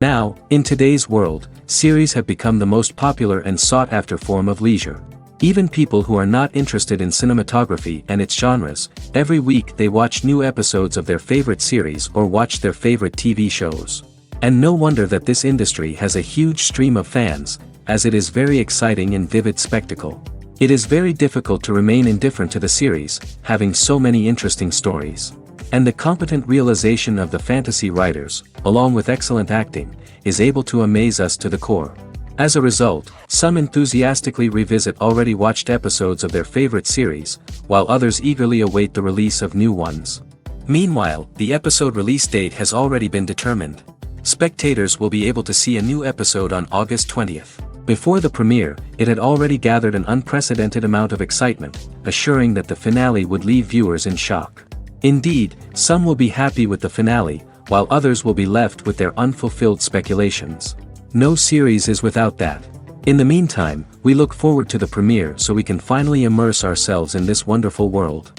Now, in today's world, series have become the most popular and sought-after form of leisure. Even people who are not interested in cinematography and its genres, every week they watch new episodes of their favorite series or watch their favorite TV shows. And no wonder that this industry has a huge stream of fans, as it is very exciting and vivid spectacle. It is very difficult to remain indifferent to the series, having so many interesting stories. And the competent realization of the fantasy writers, along with excellent acting, is able to amaze us to the core. As a result, some enthusiastically revisit already watched episodes of their favorite series, while others eagerly await the release of new ones. Meanwhile, the episode release date has already been determined. Spectators will be able to see a new episode on August 20th. Before the premiere, it had already gathered an unprecedented amount of excitement, assuring that the finale would leave viewers in shock. Indeed, some will be happy with the finale, while others will be left with their unfulfilled speculations. No series is without that. In the meantime, we look forward to the premiere so we can finally immerse ourselves in this wonderful world.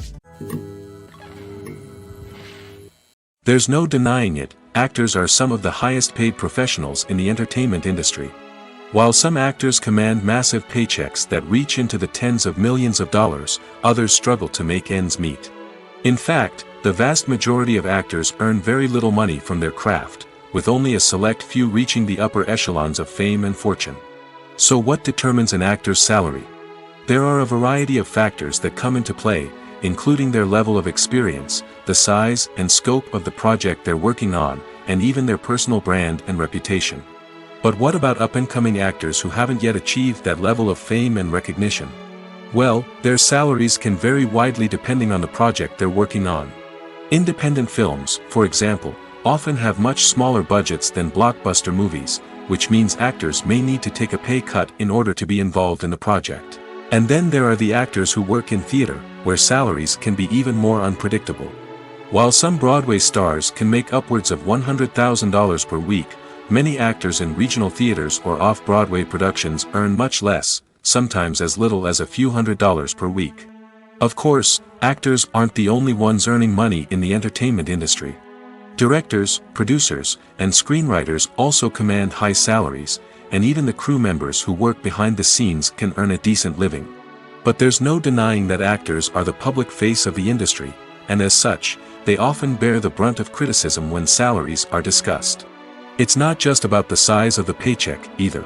There's no denying it, actors are some of the highest paid professionals in the entertainment industry. While some actors command massive paychecks that reach into the tens of millions of dollars, others struggle to make ends meet. In fact, the vast majority of actors earn very little money from their craft, with only a select few reaching the upper echelons of fame and fortune. So what determines an actor's salary? There are a variety of factors that come into play, including their level of experience, the size and scope of the project they're working on, and even their personal brand and reputation. But what about up-and-coming actors who haven't yet achieved that level of fame and recognition? Well, their salaries can vary widely depending on the project they're working on. Independent films, for example, often have much smaller budgets than blockbuster movies, which means actors may need to take a pay cut in order to be involved in the project. And then there are the actors who work in theater, where salaries can be even more unpredictable. While some Broadway stars can make upwards of $100,000 per week, many actors in regional theaters or off-Broadway productions earn much less, sometimes as little as a few $100s per week. Of course, actors aren't the only ones earning money in the entertainment industry. Directors, producers, and screenwriters also command high salaries, and even the crew members who work behind the scenes can earn a decent living. But there's no denying that actors are the public face of the industry, and as such, they often bear the brunt of criticism when salaries are discussed. It's not just about the size of the paycheck, either.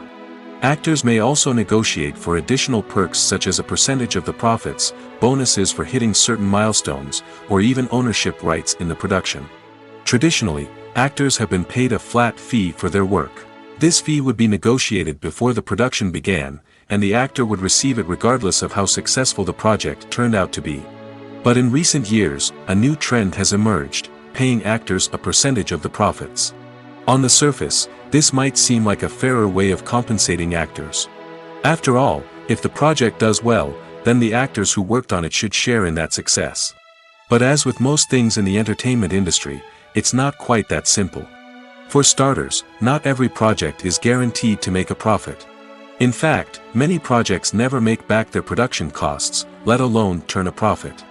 Actors may also negotiate for additional perks such as a percentage of the profits, bonuses for hitting certain milestones, or even ownership rights in the production. Traditionally, actors have been paid a flat fee for their work. This fee would be negotiated before the production began, and the actor would receive it regardless of how successful the project turned out to be. But in recent years, a new trend has emerged, paying actors a percentage of the profits. On the surface, this might seem like a fairer way of compensating actors. After all, if the project does well, then the actors who worked on it should share in that success. But as with most things in the entertainment industry, it's not quite that simple. For starters, not every project is guaranteed to make a profit. In fact, many projects never make back their production costs, let alone turn a profit.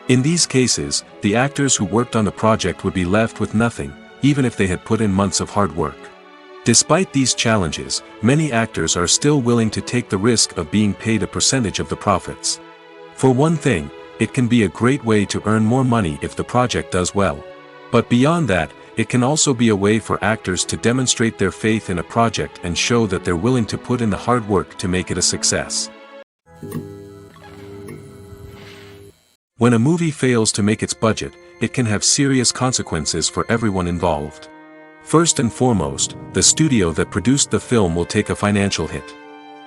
In these cases, the actors who worked on the project would be left with nothing, even if they had put in months of hard work. Despite these challenges, many actors are still willing to take the risk of being paid a percentage of the profits. For one thing, it can be a great way to earn more money if the project does well. But beyond that, it can also be a way for actors to demonstrate their faith in a project and show that they're willing to put in the hard work to make it a success. When a movie fails to make its budget, it can have serious consequences for everyone involved. First and foremost, the studio that produced the film will take a financial hit.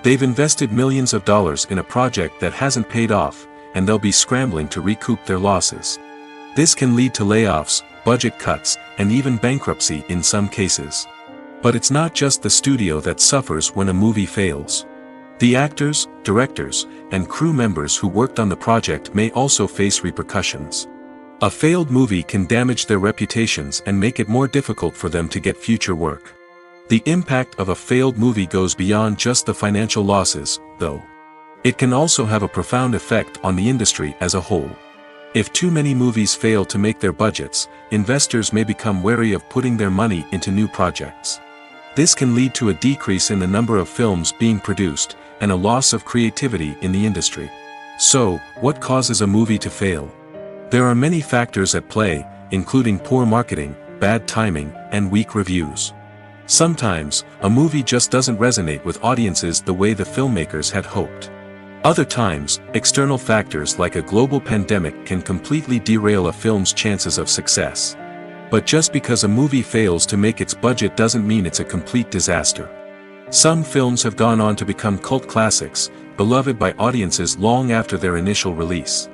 They've invested millions of dollars in a project that hasn't paid off, and they'll be scrambling to recoup their losses. This can lead to layoffs, budget cuts, and even bankruptcy in some cases. But it's not just the studio that suffers when a movie fails. The actors, directors, and crew members who worked on the project may also face repercussions. A failed movie can damage their reputations and make it more difficult for them to get future work. The impact of a failed movie goes beyond just the financial losses, though. It can also have a profound effect on the industry as a whole. If too many movies fail to make their budgets, investors may become wary of putting their money into new projects. This can lead to a decrease in the number of films being produced, and a loss of creativity in the industry. So, what causes a movie to fail? There are many factors at play, including poor marketing, bad timing, and weak reviews. Sometimes, a movie just doesn't resonate with audiences the way the filmmakers had hoped. Other times, external factors like a global pandemic can completely derail a film's chances of success. But just because a movie fails to make its budget doesn't mean it's a complete disaster. Some films have gone on to become cult classics, beloved by audiences long after their initial release.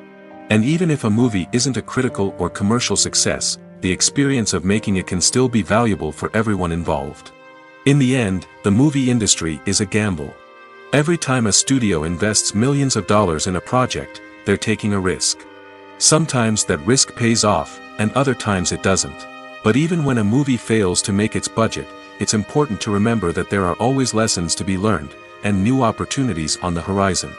And even if a movie isn't a critical or commercial success, the experience of making it can still be valuable for everyone involved. In the end, the movie industry is a gamble. Every time a studio invests millions of dollars in a project, they're taking a risk. Sometimes that risk pays off, and other times it doesn't. But even when a movie fails to make its budget, it's important to remember that there are always lessons to be learned, and new opportunities on the horizon.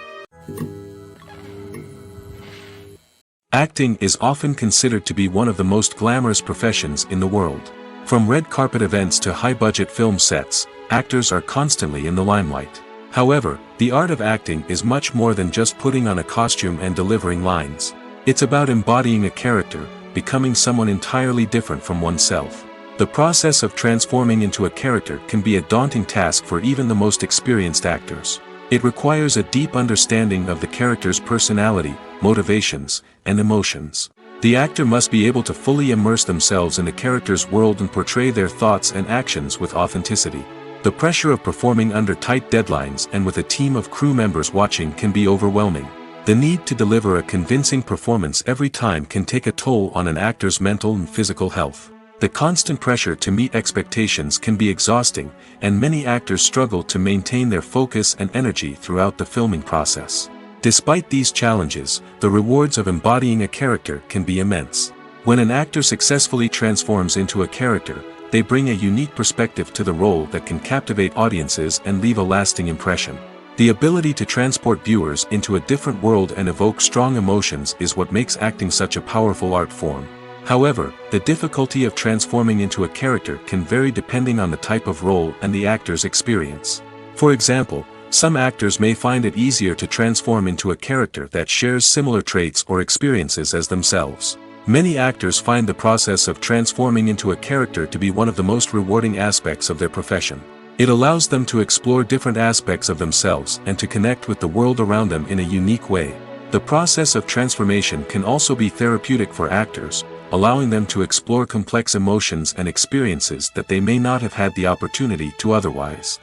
Acting is often considered to be one of the most glamorous professions in the world. From red carpet events to high-budget film sets, actors are constantly in the limelight. However, the art of acting is much more than just putting on a costume and delivering lines. It's about embodying a character, becoming someone entirely different from oneself. The process of transforming into a character can be a daunting task for even the most experienced actors. It requires a deep understanding of the character's personality, motivations, and emotions. The actor must be able to fully immerse themselves in the character's world and portray their thoughts and actions with authenticity. The pressure of performing under tight deadlines and with a team of crew members watching can be overwhelming. The need to deliver a convincing performance every time can take a toll on an actor's mental and physical health. The constant pressure to meet expectations can be exhausting, and many actors struggle to maintain their focus and energy throughout the filming process. Despite these challenges, the rewards of embodying a character can be immense. When an actor successfully transforms into a character, they bring a unique perspective to the role that can captivate audiences and leave a lasting impression. The ability to transport viewers into a different world and evoke strong emotions is what makes acting such a powerful art form. However, the difficulty of transforming into a character can vary depending on the type of role and the actor's experience. For example, some actors may find it easier to transform into a character that shares similar traits or experiences as themselves. Many actors find the process of transforming into a character to be one of the most rewarding aspects of their profession. It allows them to explore different aspects of themselves and to connect with the world around them in a unique way. The process of transformation can also be therapeutic for actors, allowing them to explore complex emotions and experiences that they may not have had the opportunity to otherwise.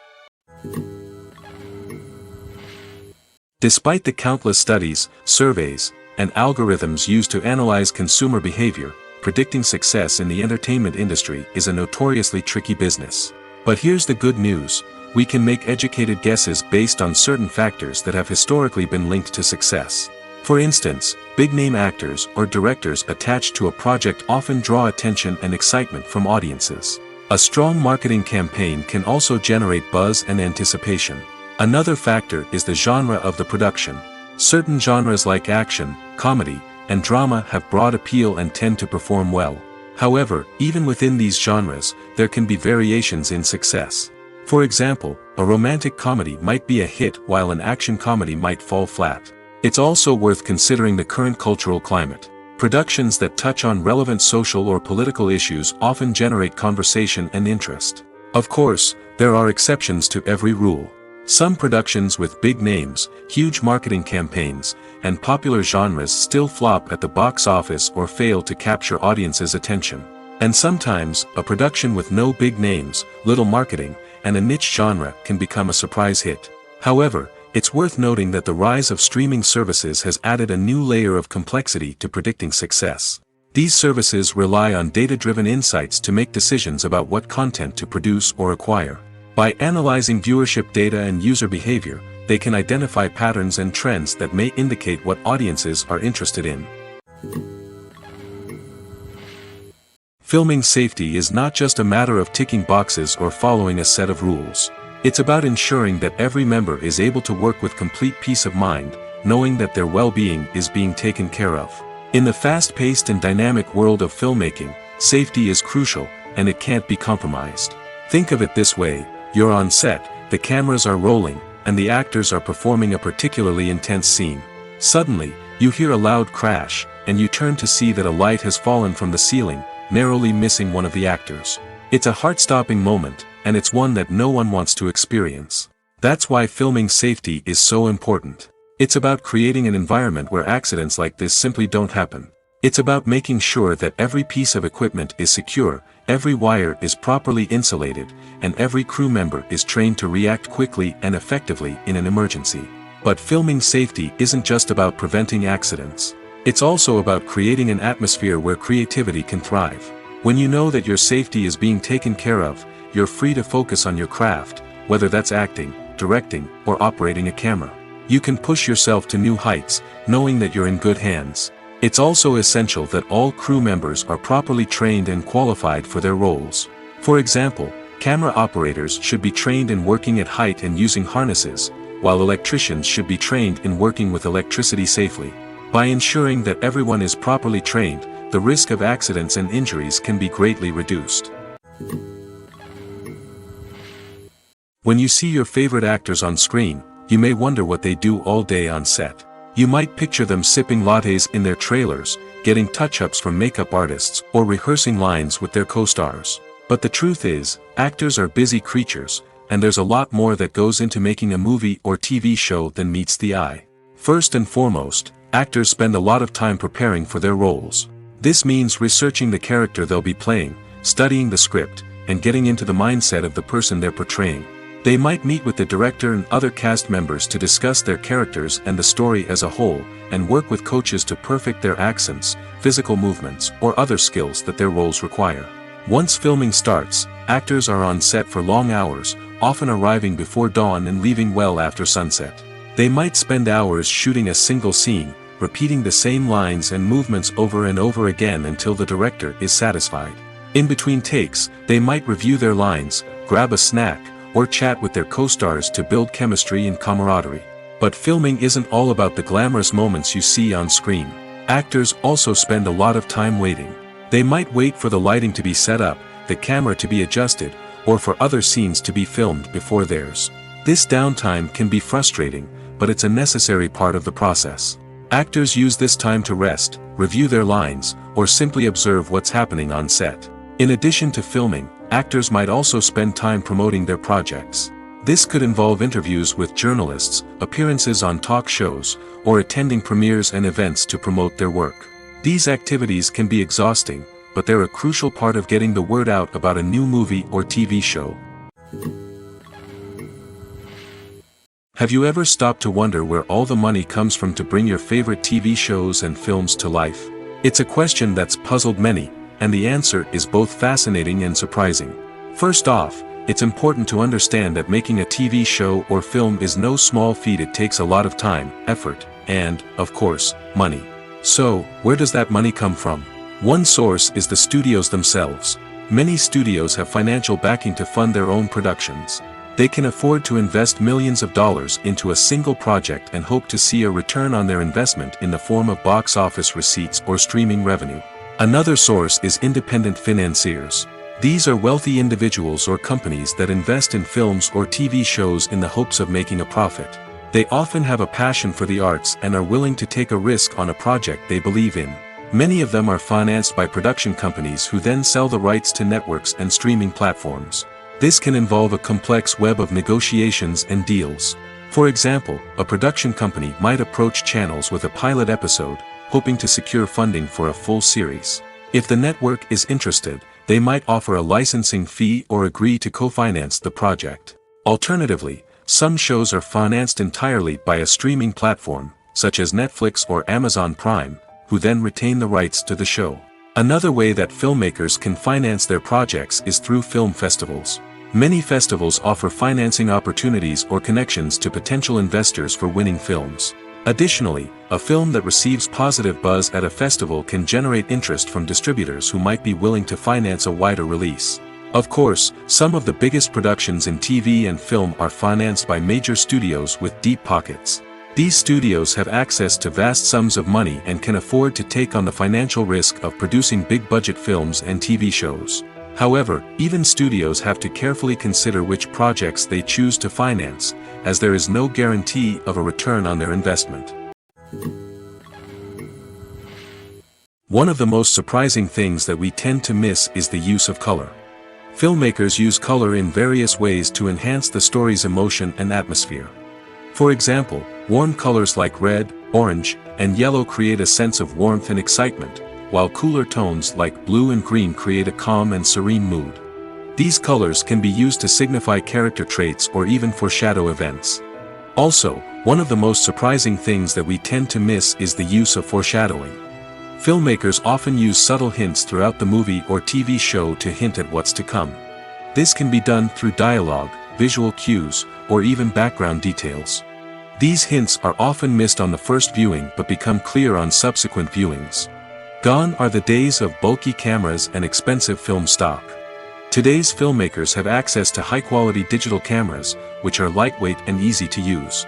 Despite the countless studies, surveys, and algorithms used to analyze consumer behavior, predicting success in the entertainment industry is a notoriously tricky business. But here's the good news: we can make educated guesses based on certain factors that have historically been linked to success. For instance, big-name actors or directors attached to a project often draw attention and excitement from audiences. A strong marketing campaign can also generate buzz and anticipation. Another factor is the genre of the production. Certain genres like action, comedy, and drama have broad appeal and tend to perform well. However, even within these genres, there can be variations in success. For example, a romantic comedy might be a hit while an action comedy might fall flat. It's also worth considering the current cultural climate. Productions that touch on relevant social or political issues often generate conversation and interest. Of course, there are exceptions to every rule. Some productions with big names, huge marketing campaigns, and popular genres still flop at the box office or fail to capture audiences' attention. And sometimes, a production with no big names, little marketing, and a niche genre can become a surprise hit. However, it's worth noting that the rise of streaming services has added a new layer of complexity to predicting success. These services rely on data-driven insights to make decisions about what content to produce or acquire. By analyzing viewership data and user behavior, they can identify patterns and trends that may indicate what audiences are interested in. Filming safety is not just a matter of ticking boxes or following a set of rules. It's about ensuring that every member is able to work with complete peace of mind, knowing that their well-being is being taken care of. In the fast-paced and dynamic world of filmmaking, safety is crucial, and it can't be compromised. Think of it this way: you're on set, the cameras are rolling, and the actors are performing a particularly intense scene. Suddenly, you hear a loud crash, and you turn to see that a light has fallen from the ceiling, narrowly missing one of the actors. It's a heart-stopping moment, and it's one that no one wants to experience. That's why filming safety is so important. It's about creating an environment where accidents like this simply don't happen. It's about making sure that every piece of equipment is secure, every wire is properly insulated, and every crew member is trained to react quickly and effectively in an emergency. But filming safety isn't just about preventing accidents. It's also about creating an atmosphere where creativity can thrive. When you know that your safety is being taken care of, you're free to focus on your craft, whether that's acting, directing, or operating a camera. You can push yourself to new heights, knowing that you're in good hands. It's also essential that all crew members are properly trained and qualified for their roles. For example, camera operators should be trained in working at height and using harnesses, while electricians should be trained in working with electricity safely. By ensuring that everyone is properly trained, the risk of accidents and injuries can be greatly reduced. When you see your favorite actors on screen, you may wonder what they do all day on set. You might picture them sipping lattes in their trailers, getting touch-ups from makeup artists, or rehearsing lines with their co-stars. But the truth is, actors are busy creatures, and there's a lot more that goes into making a movie or TV show than meets the eye. First and foremost, actors spend a lot of time preparing for their roles. This means researching the character they'll be playing, studying the script, and getting into the mindset of the person they're portraying. They might meet with the director and other cast members to discuss their characters and the story as a whole, and work with coaches to perfect their accents, physical movements, or other skills that their roles require. Once filming starts, actors are on set for long hours, often arriving before dawn and leaving well after sunset. They might spend hours shooting a single scene, repeating the same lines and movements over and over again until the director is satisfied. In between takes, they might review their lines, grab a snack, or chat with their co-stars to build chemistry and camaraderie. But filming isn't all about the glamorous moments you see on screen. Actors also spend a lot of time waiting. They might wait for the lighting to be set up, the camera to be adjusted, or for other scenes to be filmed before theirs. This downtime can be frustrating, but it's a necessary part of the process. Actors use this time to rest, review their lines, or simply observe what's happening on set. In addition to filming, actors might also spend time promoting their projects. This could involve interviews with journalists, appearances on talk shows, or attending premieres and events to promote their work. These activities can be exhausting, but they're a crucial part of getting the word out about a new movie or TV show. Have you ever stopped to wonder where all the money comes from to bring your favorite TV shows and films to life? It's a question that's puzzled many, and the answer is both fascinating and surprising. First off, it's important to understand that making a TV show or film is no small feat. It takes a lot of time, effort, and, of course, money. So, where does that money come from? One source is the studios themselves. Many studios have financial backing to fund their own productions. They can afford to invest millions of dollars into a single project and hope to see a return on their investment in the form of box office receipts or streaming revenue. Another source is independent financiers. These are wealthy individuals or companies that invest in films or TV shows in the hopes of making a profit. They often have a passion for the arts and are willing to take a risk on a project they believe in. Many of them are financed by production companies who then sell the rights to networks and streaming platforms. This can involve a complex web of negotiations and deals. For example, a production company might approach channels with a pilot episode, hoping to secure funding for a full series. If the network is interested, they might offer a licensing fee or agree to co-finance the project. Alternatively, some shows are financed entirely by a streaming platform, such as Netflix or Amazon Prime, who then retain the rights to the show. Another way that filmmakers can finance their projects is through film festivals. Many festivals offer financing opportunities or connections to potential investors for winning films. Additionally, a film that receives positive buzz at a festival can generate interest from distributors who might be willing to finance a wider release. Of course, some of the biggest productions in TV and film are financed by major studios with deep pockets. These studios have access to vast sums of money and can afford to take on the financial risk of producing big-budget films and TV shows. However, even studios have to carefully consider which projects they choose to finance, as there is no guarantee of a return on their investment. One of the most surprising things that we tend to miss is the use of color. Filmmakers use color in various ways to enhance the story's emotion and atmosphere. For example, warm colors like red, orange, and yellow create a sense of warmth and excitement, while cooler tones like blue and green create a calm and serene mood. These colors can be used to signify character traits or even foreshadow events. Also, one of the most surprising things that we tend to miss is the use of foreshadowing. Filmmakers often use subtle hints throughout the movie or TV show to hint at what's to come. This can be done through dialogue, visual cues, or even background details. These hints are often missed on the first viewing but become clear on subsequent viewings. Gone are the days of bulky cameras and expensive film stock. Today's filmmakers have access to high-quality digital cameras, which are lightweight and easy to use.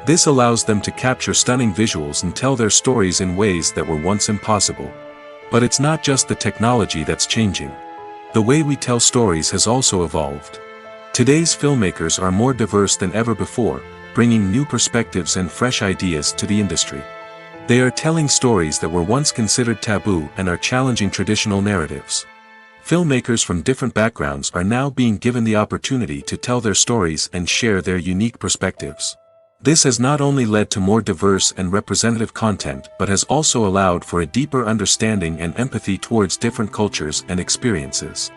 This allows them to capture stunning visuals and tell their stories in ways that were once impossible. But it's not just the technology that's changing. The way we tell stories has also evolved. Today's filmmakers are more diverse than ever before, bringing new perspectives and fresh ideas to the industry. They are telling stories that were once considered taboo and are challenging traditional narratives. Filmmakers from different backgrounds are now being given the opportunity to tell their stories and share their unique perspectives. This has not only led to more diverse and representative content but has also allowed for a deeper understanding and empathy towards different cultures and experiences.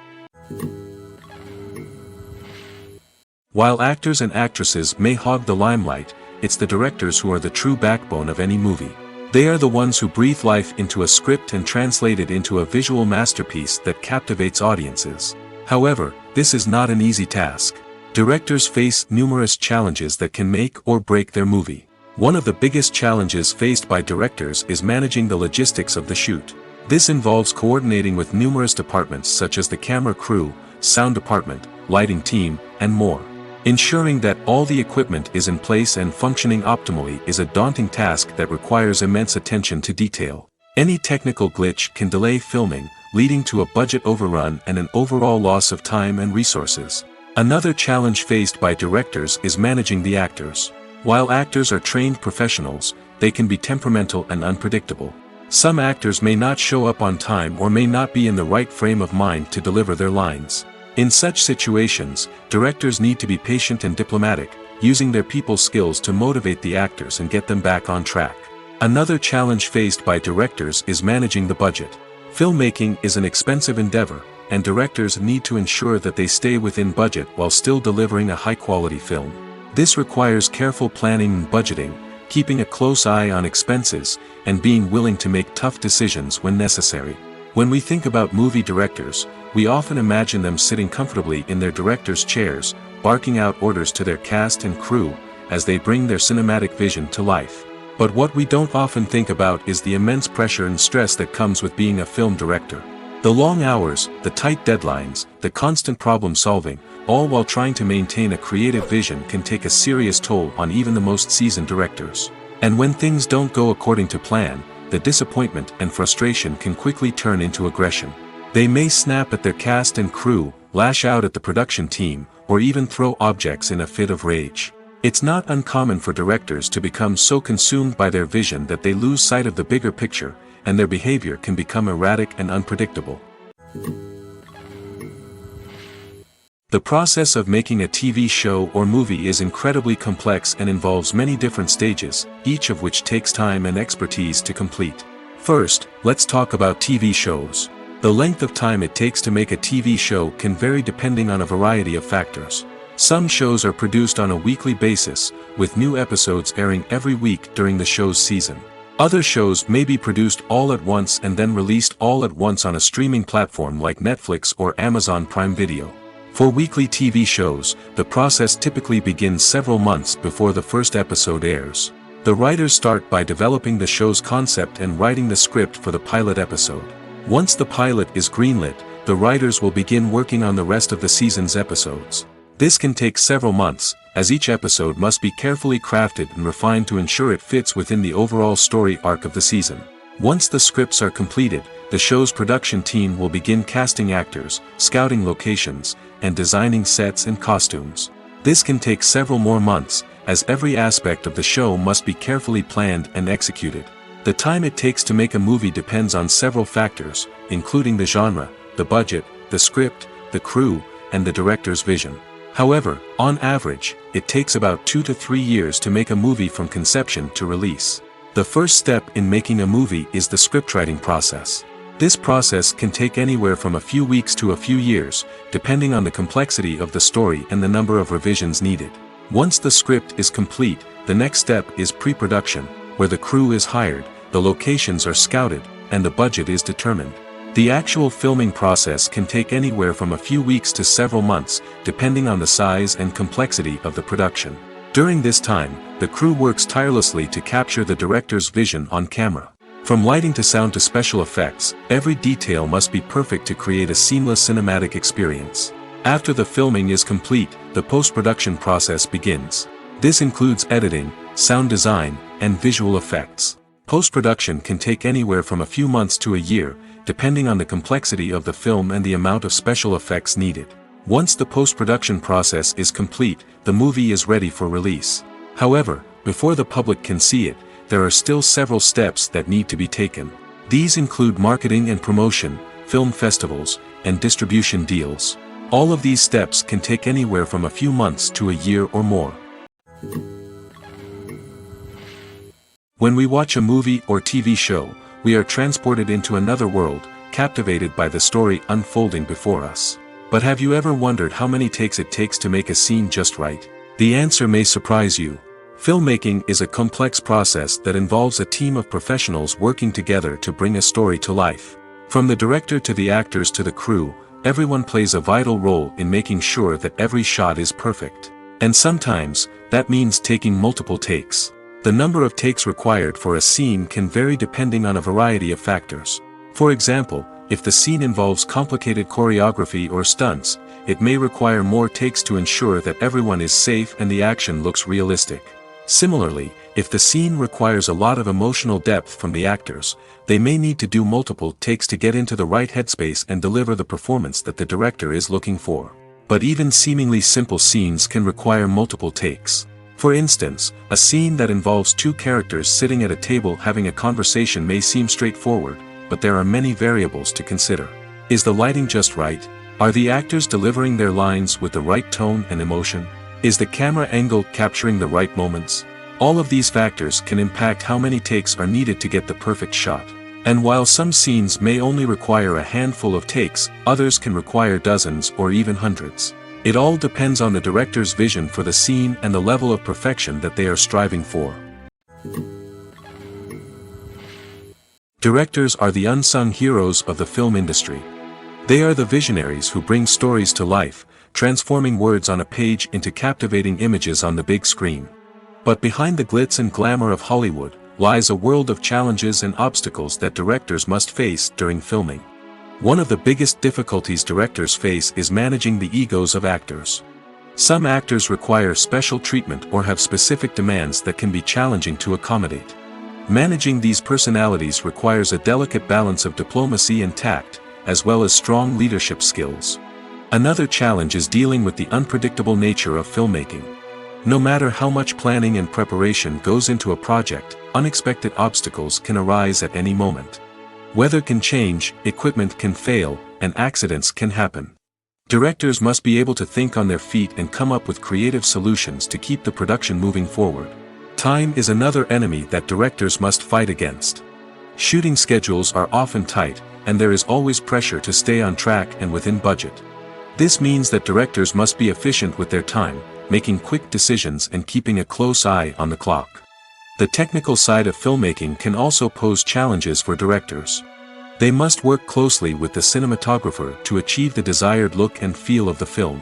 While actors and actresses may hog the limelight, it's the directors who are the true backbone of any movie. They are the ones who breathe life into a script and translate it into a visual masterpiece that captivates audiences. However, this is not an easy task. Directors face numerous challenges that can make or break their movie. One of the biggest challenges faced by directors is managing the logistics of the shoot. This involves coordinating with numerous departments such as the camera crew, sound department, lighting team, and more. Ensuring that all the equipment is in place and functioning optimally is a daunting task that requires immense attention to detail. Any technical glitch can delay filming, leading to a budget overrun and an overall loss of time and resources. Another challenge faced by directors is managing the actors. While actors are trained professionals, they can be temperamental and unpredictable. Some actors may not show up on time or may not be in the right frame of mind to deliver their lines. In such situations, directors need to be patient and diplomatic, using their people skills to motivate the actors and get them back on track. Another challenge faced by directors is managing the budget. Filmmaking is an expensive endeavor, and directors need to ensure that they stay within budget while still delivering a high-quality film. This requires careful planning and budgeting, keeping a close eye on expenses, and being willing to make tough decisions when necessary. When we think about movie directors, we often imagine them sitting comfortably in their director's chairs, barking out orders to their cast and crew, as they bring their cinematic vision to life. But what we don't often think about is the immense pressure and stress that comes with being a film director. The long hours, the tight deadlines, the constant problem solving, all while trying to maintain a creative vision can take a serious toll on even the most seasoned directors. And when things don't go according to plan, the disappointment and frustration can quickly turn into aggression. They may snap at their cast and crew, lash out at the production team, or even throw objects in a fit of rage. It's not uncommon for directors to become so consumed by their vision that they lose sight of the bigger picture, and their behavior can become erratic and unpredictable. The process of making a TV show or movie is incredibly complex and involves many different stages, each of which takes time and expertise to complete. First, let's talk about TV shows. The length of time it takes to make a TV show can vary depending on a variety of factors. Some shows are produced on a weekly basis, with new episodes airing every week during the show's season. Other shows may be produced all at once and then released all at once on a streaming platform like Netflix or Amazon Prime Video. For weekly TV shows, the process typically begins several months before the first episode airs. The writers start by developing the show's concept and writing the script for the pilot episode. Once the pilot is greenlit, the writers will begin working on the rest of the season's episodes. This can take several months, as each episode must be carefully crafted and refined to ensure it fits within the overall story arc of the season. Once the scripts are completed, the show's production team will begin casting actors, scouting locations, and designing sets and costumes. This can take several more months, as every aspect of the show must be carefully planned and executed. The time it takes to make a movie depends on several factors, including the genre, the budget, the script, the crew, and the director's vision. However, on average, it takes about 2 to 3 years to make a movie from conception to release. The first step in making a movie is the scriptwriting process. This process can take anywhere from a few weeks to a few years, depending on the complexity of the story and the number of revisions needed. Once the script is complete, the next step is pre-production, where the crew is hired, the locations are scouted, and the budget is determined. The actual filming process can take anywhere from a few weeks to several months, depending on the size and complexity of the production. During this time, the crew works tirelessly to capture the director's vision on camera. From lighting to sound to special effects, every detail must be perfect to create a seamless cinematic experience. After the filming is complete, the post-production process begins. This includes editing, sound design, and visual effects. Post-production can take anywhere from a few months to a year, depending on the complexity of the film and the amount of special effects needed. Once the post-production process is complete, the movie is ready for release. However, before the public can see it, there are still several steps that need to be taken. These include marketing and promotion, film festivals, and distribution deals. All of these steps can take anywhere from a few months to a year or more. When we watch a movie or TV show, we are transported into another world, captivated by the story unfolding before us. But have you ever wondered how many takes it takes to make a scene just right? The answer may surprise you. Filmmaking is a complex process that involves a team of professionals working together to bring a story to life. From the director to the actors to the crew, everyone plays a vital role in making sure that every shot is perfect. And sometimes, that means taking multiple takes. The number of takes required for a scene can vary depending on a variety of factors. For example, if the scene involves complicated choreography or stunts, it may require more takes to ensure that everyone is safe and the action looks realistic. Similarly, if the scene requires a lot of emotional depth from the actors, they may need to do multiple takes to get into the right headspace and deliver the performance that the director is looking for. But even seemingly simple scenes can require multiple takes. For instance, a scene that involves two characters sitting at a table having a conversation may seem straightforward, but there are many variables to consider. Is the lighting just right? Are the actors delivering their lines with the right tone and emotion? Is the camera angle capturing the right moments? All of these factors can impact how many takes are needed to get the perfect shot. And while some scenes may only require a handful of takes, others can require dozens or even hundreds. It all depends on the director's vision for the scene and the level of perfection that they are striving for. Directors are the unsung heroes of the film industry. They are the visionaries who bring stories to life, transforming words on a page into captivating images on the big screen. But behind the glitz and glamour of Hollywood, lies a world of challenges and obstacles that directors must face during filming. One of the biggest difficulties directors face is managing the egos of actors. Some actors require special treatment or have specific demands that can be challenging to accommodate. Managing these personalities requires a delicate balance of diplomacy and tact, as well as strong leadership skills. Another challenge is dealing with the unpredictable nature of filmmaking. No matter how much planning and preparation goes into a project, unexpected obstacles can arise at any moment. Weather can change, equipment can fail, and accidents can happen. Directors must be able to think on their feet and come up with creative solutions to keep the production moving forward. Time is another enemy that directors must fight against. Shooting schedules are often tight, and there is always pressure to stay on track and within budget. This means that directors must be efficient with their time, making quick decisions and keeping a close eye on the clock. The technical side of filmmaking can also pose challenges for directors. They must work closely with the cinematographer to achieve the desired look and feel of the film.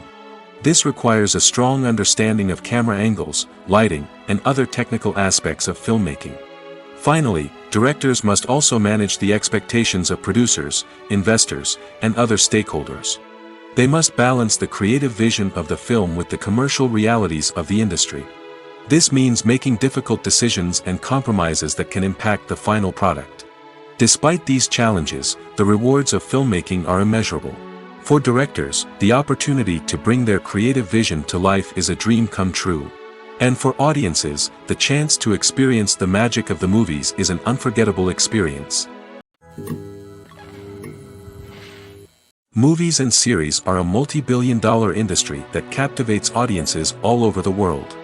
This requires a strong understanding of camera angles, lighting, and other technical aspects of filmmaking. Finally, directors must also manage the expectations of producers, investors, and other stakeholders. They must balance the creative vision of the film with the commercial realities of the industry. This means making difficult decisions and compromises that can impact the final product. Despite these challenges, the rewards of filmmaking are immeasurable. For directors, the opportunity to bring their creative vision to life is a dream come true. And for audiences, the chance to experience the magic of the movies is an unforgettable experience. Movies and series are a multi-billion-dollar industry that captivates audiences all over the world.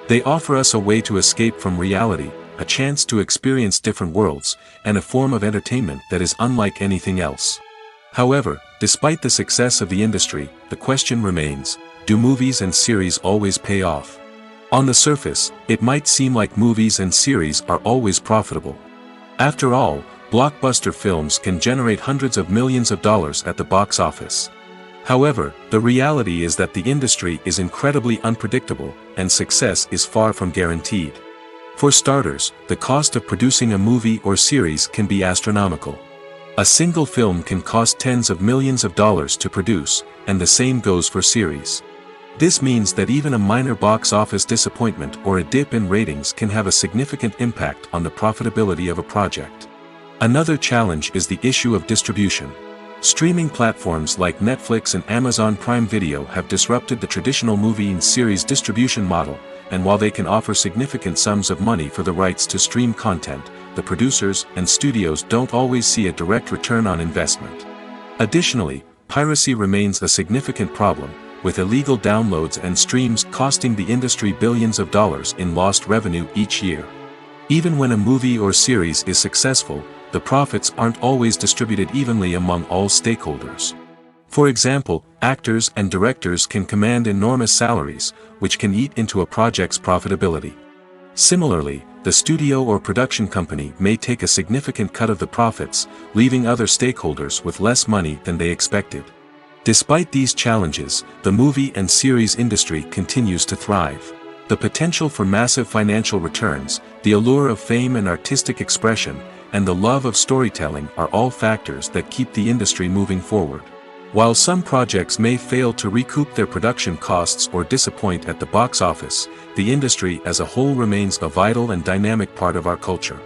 They offer us a way to escape from reality, a chance to experience different worlds, and a form of entertainment that is unlike anything else. However, despite the success of the industry, the question remains, do movies and series always pay off? On the surface, it might seem like movies and series are always profitable. After all, blockbuster films can generate hundreds of millions of dollars at the box office. However, the reality is that the industry is incredibly unpredictable, and success is far from guaranteed. For starters, the cost of producing a movie or series can be astronomical. A single film can cost tens of millions of dollars to produce, and the same goes for series. This means that even a minor box office disappointment or a dip in ratings can have a significant impact on the profitability of a project. Another challenge is the issue of distribution. Streaming platforms like Netflix and Amazon Prime Video have disrupted the traditional movie and series distribution model, and while they can offer significant sums of money for the rights to stream content, the producers and studios don't always see a direct return on investment. Additionally, piracy remains a significant problem, with illegal downloads and streams costing the industry billions of dollars in lost revenue each year. Even when a movie or series is successful, the profits aren't always distributed evenly among all stakeholders. For example, actors and directors can command enormous salaries, which can eat into a project's profitability. Similarly, the studio or production company may take a significant cut of the profits, leaving other stakeholders with less money than they expected. Despite these challenges, the movie and series industry continues to thrive. The potential for massive financial returns, the allure of fame and artistic expression, and the love of storytelling are all factors that keep the industry moving forward. While some projects may fail to recoup their production costs or disappoint at the box office, the industry as a whole remains a vital and dynamic part of our culture.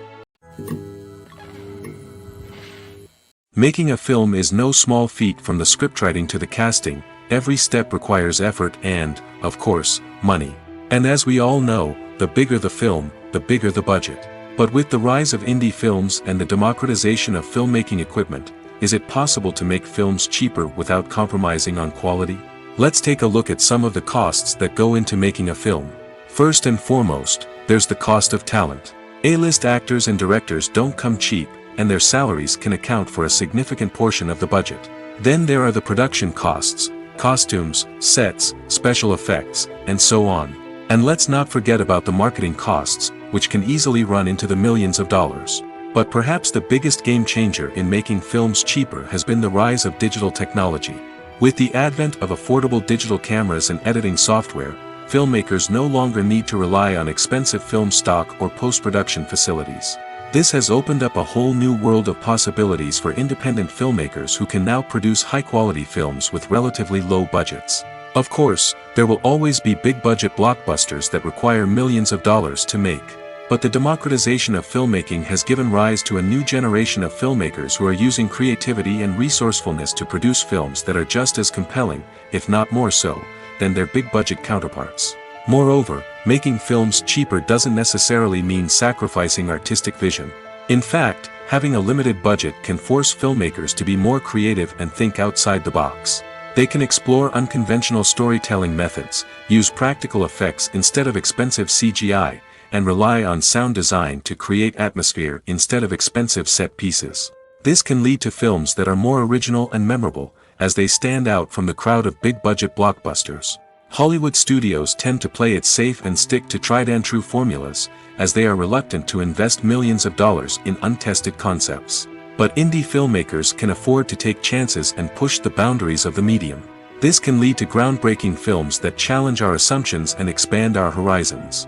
Making a film is no small feat. From the scriptwriting to the casting, every step requires effort and, of course, money. And as we all know, the bigger the film, the bigger the budget. But with the rise of indie films and the democratization of filmmaking equipment, is it possible to make films cheaper without compromising on quality? Let's take a look at some of the costs that go into making a film. First and foremost, there's the cost of talent. A-list actors and directors don't come cheap, and their salaries can account for a significant portion of the budget. Then there are the production costs, costumes, sets, special effects, and so on. And let's not forget about the marketing costs, which can easily run into the millions of dollars. But perhaps the biggest game changer in making films cheaper has been the rise of digital technology. With the advent of affordable digital cameras and editing software, filmmakers no longer need to rely on expensive film stock or post-production facilities. This has opened up a whole new world of possibilities for independent filmmakers who can now produce high-quality films with relatively low budgets. Of course, there will always be big-budget blockbusters that require millions of dollars to make. But the democratization of filmmaking has given rise to a new generation of filmmakers who are using creativity and resourcefulness to produce films that are just as compelling, if not more so, than their big-budget counterparts. Moreover, making films cheaper doesn't necessarily mean sacrificing artistic vision. In fact, having a limited budget can force filmmakers to be more creative and think outside the box. They can explore unconventional storytelling methods, use practical effects instead of expensive CGI, and rely on sound design to create atmosphere instead of expensive set pieces. This can lead to films that are more original and memorable, as they stand out from the crowd of big-budget blockbusters. Hollywood studios tend to play it safe and stick to tried-and-true formulas, as they are reluctant to invest millions of dollars in untested concepts. But indie filmmakers can afford to take chances and push the boundaries of the medium. This can lead to groundbreaking films that challenge our assumptions and expand our horizons.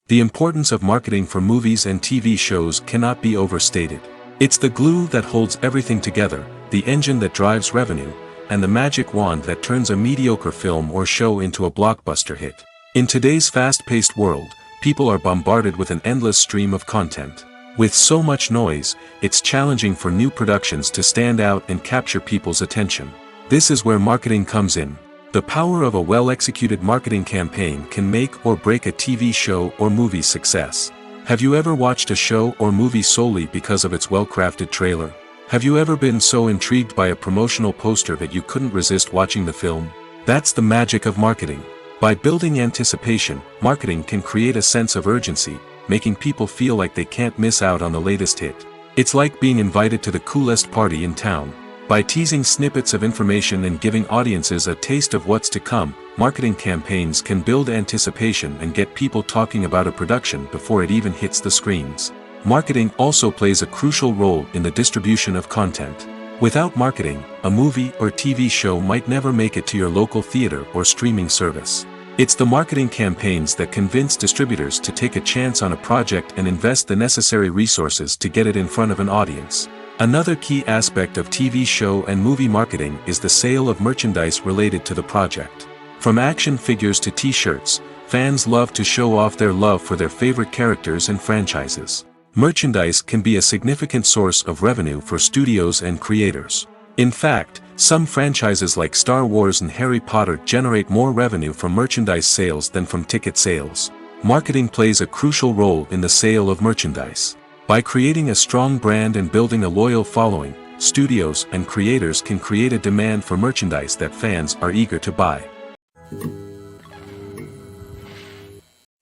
The importance of marketing for movies and TV shows cannot be overstated. It's the glue that holds everything together, the engine that drives revenue, and the magic wand that turns a mediocre film or show into a blockbuster hit. In today's fast-paced world, people are bombarded with an endless stream of content. With so much noise, it's challenging for new productions to stand out and capture people's attention. This is where marketing comes in. The power of a well-executed marketing campaign can make or break a TV show or movie's success. Have you ever watched a show or movie solely because of its well-crafted trailer? Have you ever been so intrigued by a promotional poster that you couldn't resist watching the film? That's the magic of marketing. By building anticipation, marketing can create a sense of urgency, making people feel like they can't miss out on the latest hit. It's like being invited to the coolest party in town. By teasing snippets of information and giving audiences a taste of what's to come, marketing campaigns can build anticipation and get people talking about a production before it even hits the screens. Marketing also plays a crucial role in the distribution of content. Without marketing, a movie or TV show might never make it to your local theater or streaming service. It's the marketing campaigns that convince distributors to take a chance on a project and invest the necessary resources to get it in front of an audience. Another key aspect of TV show and movie marketing is the sale of merchandise related to the project. From action figures to t-shirts, fans love to show off their love for their favorite characters and franchises. Merchandise can be a significant source of revenue for studios and creators. In fact, some franchises like Star Wars and Harry Potter generate more revenue from merchandise sales than from ticket sales. Marketing plays a crucial role in the sale of merchandise. By creating a strong brand and building a loyal following, studios and creators can create a demand for merchandise that fans are eager to buy.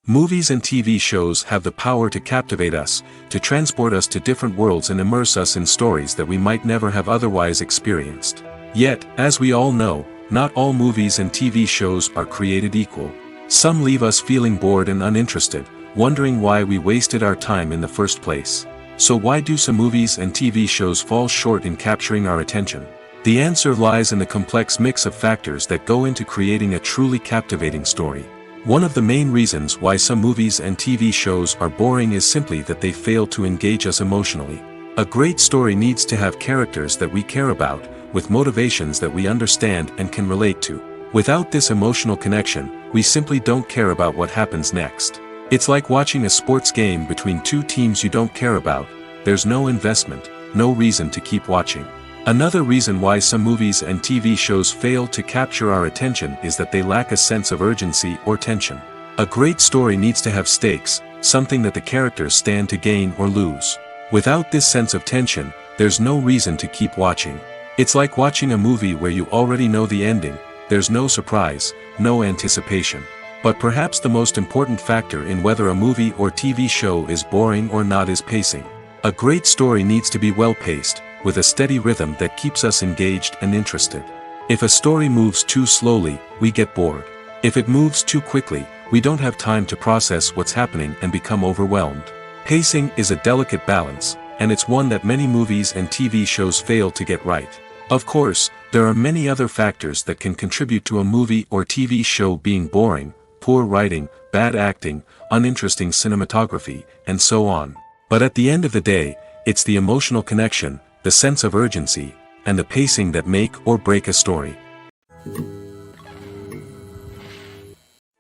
Movies and TV shows have the power to captivate us, to transport us to different worlds and immerse us in stories that we might never have otherwise experienced. Yet, as we all know, not all movies and TV shows are created equal. Some leave us feeling bored and uninterested, wondering why we wasted our time in the first place. So why do some movies and TV shows fall short in capturing our attention? The answer lies in the complex mix of factors that go into creating a truly captivating story. One of the main reasons why some movies and TV shows are boring is simply that they fail to engage us emotionally. A great story needs to have characters that we care about, with motivations that we understand and can relate to. Without this emotional connection, we simply don't care about what happens next. It's like watching a sports game between two teams you don't care about. There's no investment, no reason to keep watching. Another reason why some movies and TV shows fail to capture our attention is that they lack a sense of urgency or tension. A great story needs to have stakes, something that the characters stand to gain or lose. Without this sense of tension, there's no reason to keep watching. It's like watching a movie where you already know the ending. There's no surprise, no anticipation. But perhaps the most important factor in whether a movie or TV show is boring or not is pacing. A great story needs to be well-paced, with a steady rhythm that keeps us engaged and interested. If a story moves too slowly, we get bored. If it moves too quickly, we don't have time to process what's happening and become overwhelmed. Pacing is a delicate balance, and it's one that many movies and TV shows fail to get right. Of course, there are many other factors that can contribute to a movie or TV show being boring: poor writing, bad acting, uninteresting cinematography, and so on. But at the end of the day, it's the emotional connection, the sense of urgency, and the pacing that make or break a story.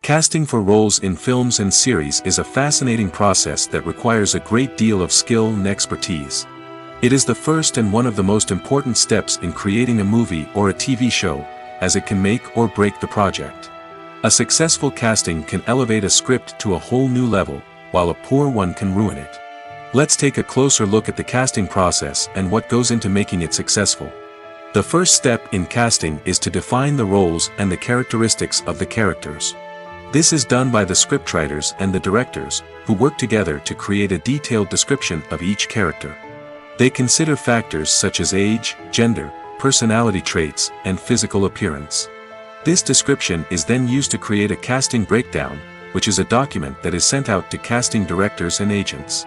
Casting for roles in films and series is a fascinating process that requires a great deal of skill and expertise. It is the first and one of the most important steps in creating a movie or a TV show, as it can make or break the project. A successful casting can elevate a script to a whole new level, while a poor one can ruin it. Let's take a closer look at the casting process and what goes into making it successful. The first step in casting is to define the roles and the characteristics of the characters. This is done by the scriptwriters and the directors, who work together to create a detailed description of each character. They consider factors such as age, gender, personality traits, and physical appearance. This description is then used to create a casting breakdown, which is a document that is sent out to casting directors and agents.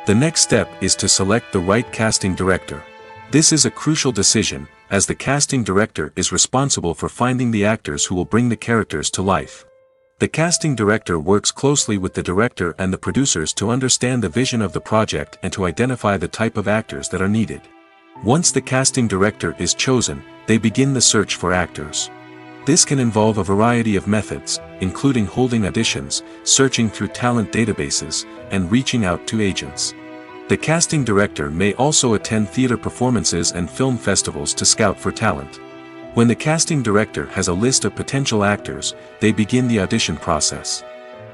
The next step is to select the right casting director. This is a crucial decision, as the casting director is responsible for finding the actors who will bring the characters to life. The casting director works closely with the director and the producers to understand the vision of the project and to identify the type of actors that are needed. Once the casting director is chosen, they begin the search for actors. This can involve a variety of methods, including holding auditions, searching through talent databases, and reaching out to agents. The casting director may also attend theater performances and film festivals to scout for talent. When the casting director has a list of potential actors, they begin the audition process.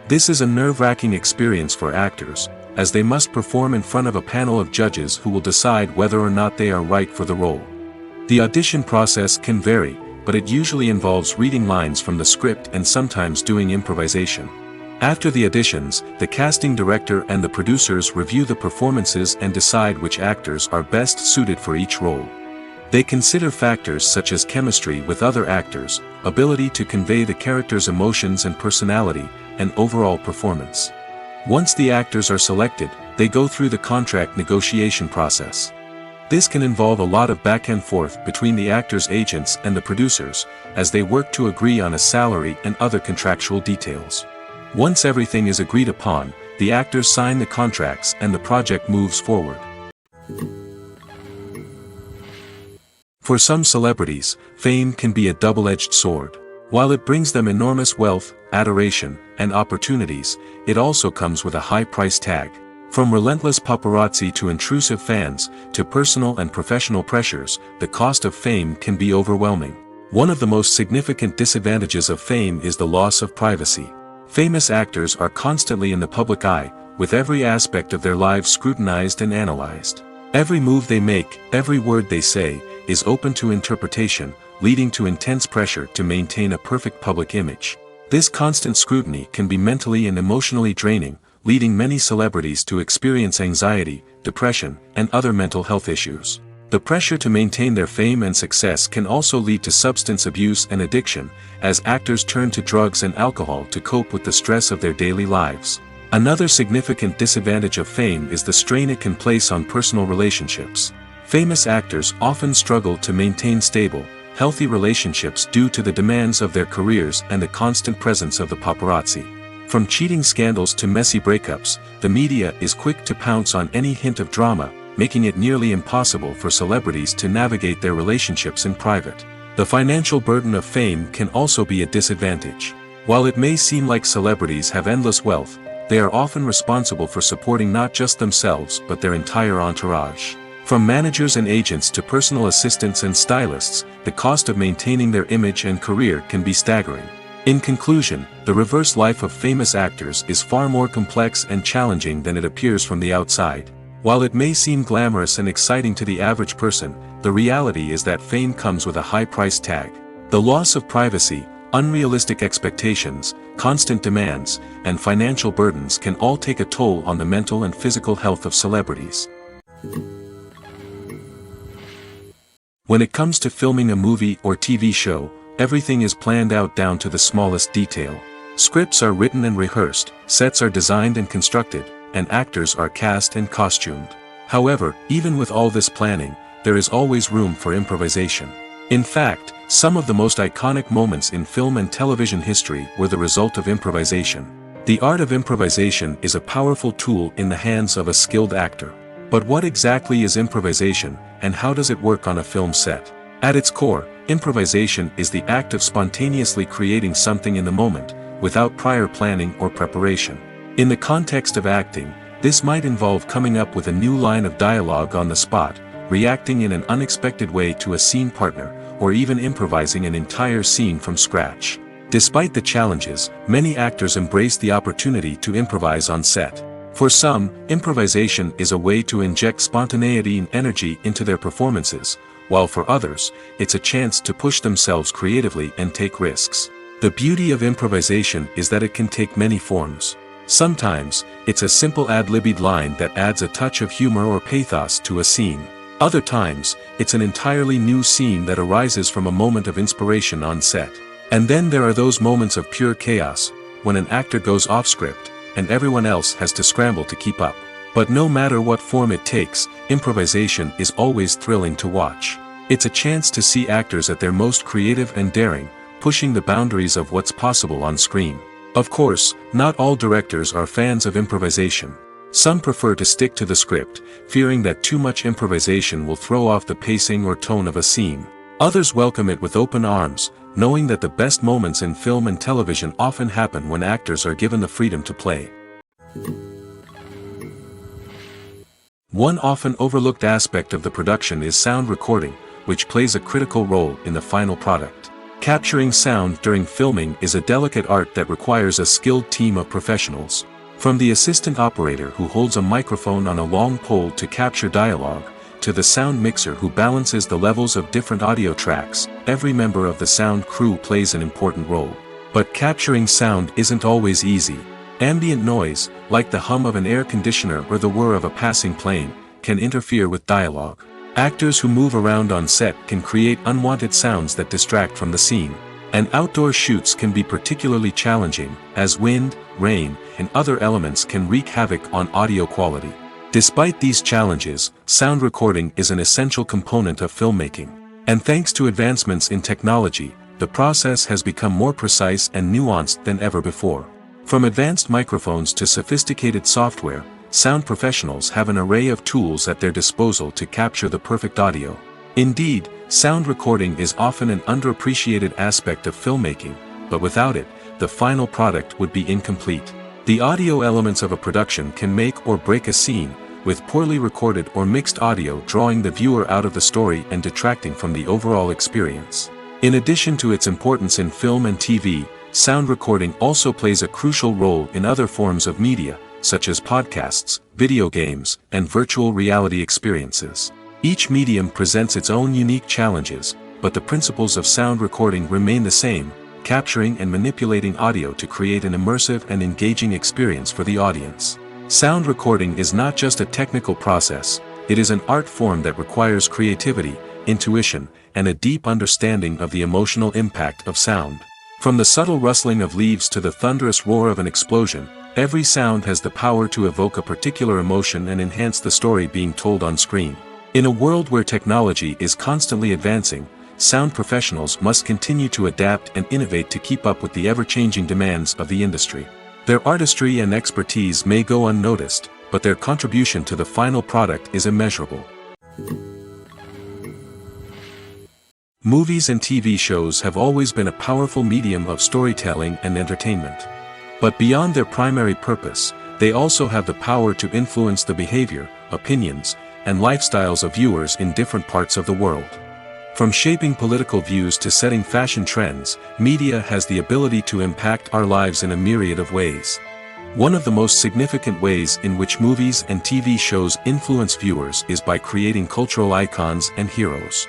This is a nerve-wracking experience for actors, as they must perform in front of a panel of judges who will decide whether or not they are right for the role. The audition process can vary, but it usually involves reading lines from the script and sometimes doing improvisation. After the auditions, the casting director and the producers review the performances and decide which actors are best suited for each role. They consider factors such as chemistry with other actors, ability to convey the character's emotions and personality, and overall performance. Once the actors are selected, they go through the contract negotiation process. This can involve a lot of back and forth between the actors' agents and the producers, as they work to agree on a salary and other contractual details. Once everything is agreed upon, the actors sign the contracts and the project moves forward. For some celebrities, fame can be a double-edged sword. While it brings them enormous wealth, adoration, and opportunities, it also comes with a high price tag. From relentless paparazzi to intrusive fans, to personal and professional pressures, the cost of fame can be overwhelming. One of the most significant disadvantages of fame is the loss of privacy. Famous actors are constantly in the public eye, with every aspect of their lives scrutinized and analyzed. Every move they make, every word they say, is open to interpretation, leading to intense pressure to maintain a perfect public image. This constant scrutiny can be mentally and emotionally draining, leading many celebrities to experience anxiety, depression, and other mental health issues. The pressure to maintain their fame and success can also lead to substance abuse and addiction, as actors turn to drugs and alcohol to cope with the stress of their daily lives. Another significant disadvantage of fame is the strain it can place on personal relationships. Famous actors often struggle to maintain stable, healthy relationships due to the demands of their careers and the constant presence of the paparazzi. From cheating scandals to messy breakups, the media is quick to pounce on any hint of drama, making it nearly impossible for celebrities to navigate their relationships in private. The financial burden of fame can also be a disadvantage. While it may seem like celebrities have endless wealth, they are often responsible for supporting not just themselves but their entire entourage. From managers and agents to personal assistants and stylists, the cost of maintaining their image and career can be staggering. In conclusion, the reverse life of famous actors is far more complex and challenging than it appears from the outside. While it may seem glamorous and exciting to the average person, the reality is that fame comes with a high price tag. The loss of privacy, unrealistic expectations, constant demands, and financial burdens can all take a toll on the mental and physical health of celebrities. When it comes to filming a movie or TV show, everything is planned out down to the smallest detail. Scripts are written and rehearsed, sets are designed and constructed, and actors are cast and costumed. However, even with all this planning, there is always room for improvisation. In fact, some of the most iconic moments in film and television history were the result of improvisation. The art of improvisation is a powerful tool in the hands of a skilled actor. But what exactly is improvisation, and how does it work on a film set? At its core, improvisation is the act of spontaneously creating something in the moment, without prior planning or preparation. In the context of acting, this might involve coming up with a new line of dialogue on the spot, reacting in an unexpected way to a scene partner, or even improvising an entire scene from scratch. Despite the challenges, many actors embrace the opportunity to improvise on set. For some, improvisation is a way to inject spontaneity and energy into their performances, while for others, it's a chance to push themselves creatively and take risks. The beauty of improvisation is that it can take many forms. Sometimes, it's a simple ad-libbed line that adds a touch of humor or pathos to a scene. Other times, it's an entirely new scene that arises from a moment of inspiration on set. And then there are those moments of pure chaos, when an actor goes off script, and everyone else has to scramble to keep up. But no matter what form it takes, improvisation is always thrilling to watch. It's a chance to see actors at their most creative and daring, pushing the boundaries of what's possible on screen. Of course, not all directors are fans of improvisation. Some prefer to stick to the script, fearing that too much improvisation will throw off the pacing or tone of a scene. Others welcome it with open arms, knowing that the best moments in film and television often happen when actors are given the freedom to play. One often overlooked aspect of the production is sound recording, which plays a critical role in the final product. Capturing sound during filming is a delicate art that requires a skilled team of professionals. From the assistant operator who holds a microphone on a long pole to capture dialogue, to the sound mixer who balances the levels of different audio tracks, every member of the sound crew plays an important role. But capturing sound isn't always easy. Ambient noise, like the hum of an air conditioner or the whir of a passing plane, can interfere with dialogue. Actors who move around on set can create unwanted sounds that distract from the scene. And outdoor shoots can be particularly challenging, as wind, rain, and other elements can wreak havoc on audio quality. Despite these challenges, sound recording is an essential component of filmmaking. And thanks to advancements in technology, the process has become more precise and nuanced than ever before. From advanced microphones to sophisticated software, sound professionals have an array of tools at their disposal to capture the perfect audio. Indeed, sound recording is often an underappreciated aspect of filmmaking, but without it, the final product would be incomplete. The audio elements of a production can make or break a scene, with poorly recorded or mixed audio drawing the viewer out of the story and detracting from the overall experience. In addition to its importance in film and TV, sound recording also plays a crucial role in other forms of media, such as podcasts, video games, and virtual reality experiences. Each medium presents its own unique challenges, but the principles of sound recording remain the same: capturing and manipulating audio to create an immersive and engaging experience for the audience. Sound recording is not just a technical process, it is an art form that requires creativity, intuition, and a deep understanding of the emotional impact of sound. From the subtle rustling of leaves to the thunderous roar of an explosion, every sound has the power to evoke a particular emotion and enhance the story being told on screen. In a world where technology is constantly advancing, sound professionals must continue to adapt and innovate to keep up with the ever-changing demands of the industry. Their artistry and expertise may go unnoticed, but their contribution to the final product is immeasurable. Movies and TV shows have always been a powerful medium of storytelling and entertainment. But beyond their primary purpose, they also have the power to influence the behavior, opinions, and lifestyles of viewers in different parts of the world. From shaping political views to setting fashion trends, media has the ability to impact our lives in a myriad of ways. One of the most significant ways in which movies and TV shows influence viewers is by creating cultural icons and heroes.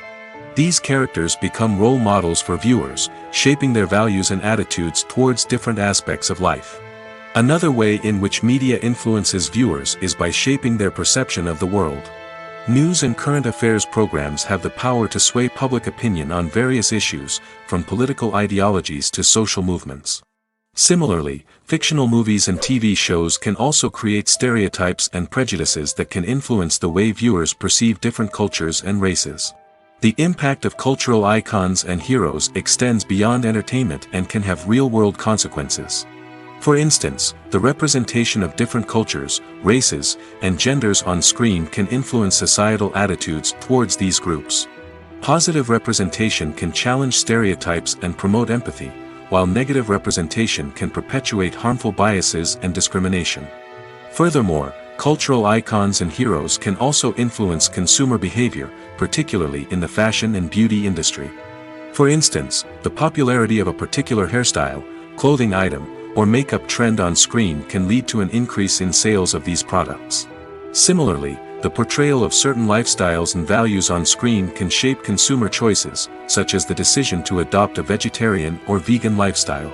These characters become role models for viewers, shaping their values and attitudes towards different aspects of life. Another way in which media influences viewers is by shaping their perception of the world. News and current affairs programs have the power to sway public opinion on various issues, from political ideologies to social movements. Similarly, fictional movies and TV shows can also create stereotypes and prejudices that can influence the way viewers perceive different cultures and races. The impact of cultural icons and heroes extends beyond entertainment and can have real-world consequences. For instance, the representation of different cultures, races, and genders on screen can influence societal attitudes towards these groups. Positive representation can challenge stereotypes and promote empathy, while negative representation can perpetuate harmful biases and discrimination. Furthermore, cultural icons and heroes can also influence consumer behavior, particularly in the fashion and beauty industry. For instance, the popularity of a particular hairstyle, clothing item, or makeup trend on screen can lead to an increase in sales of these products. Similarly, the portrayal of certain lifestyles and values on screen can shape consumer choices, such as the decision to adopt a vegetarian or vegan lifestyle.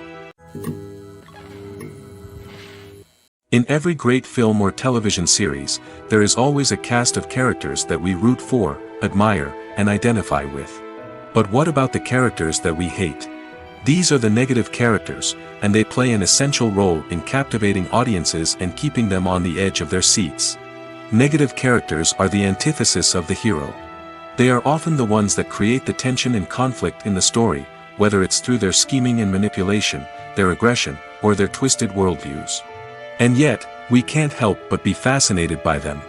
In every great film or television series, there is always a cast of characters that we root for, admire, and identify with. But what about the characters that we hate? These are the negative characters, and they play an essential role in captivating audiences and keeping them on the edge of their seats. Negative characters are the antithesis of the hero. They are often the ones that create the tension and conflict in the story, whether it's through their scheming and manipulation, their aggression, or their twisted worldviews. And yet, we can't help but be fascinated by them.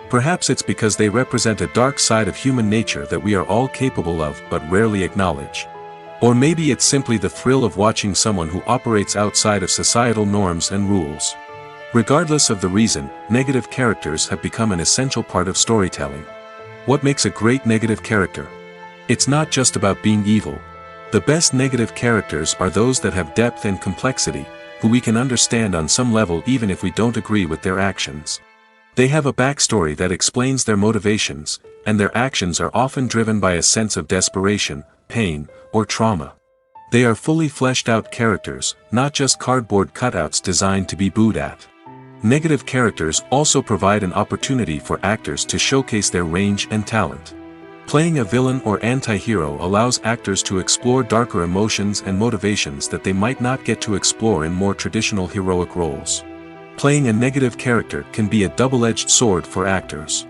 Perhaps it's because they represent a dark side of human nature that we are all capable of but rarely acknowledge. Or maybe it's simply the thrill of watching someone who operates outside of societal norms and rules. Regardless of the reason, negative characters have become an essential part of storytelling. What makes a great negative character? It's not just about being evil. The best negative characters are those that have depth and complexity, who we can understand on some level even if we don't agree with their actions. They have a backstory that explains their motivations, and their actions are often driven by a sense of desperation, pain, or trauma. They are fully fleshed out characters, not just cardboard cutouts designed to be booed at. Negative characters also provide an opportunity for actors to showcase their range and talent. Playing a villain or anti-hero allows actors to explore darker emotions and motivations that they might not get to explore in more traditional heroic roles. Playing a negative character can be a double-edged sword for actors.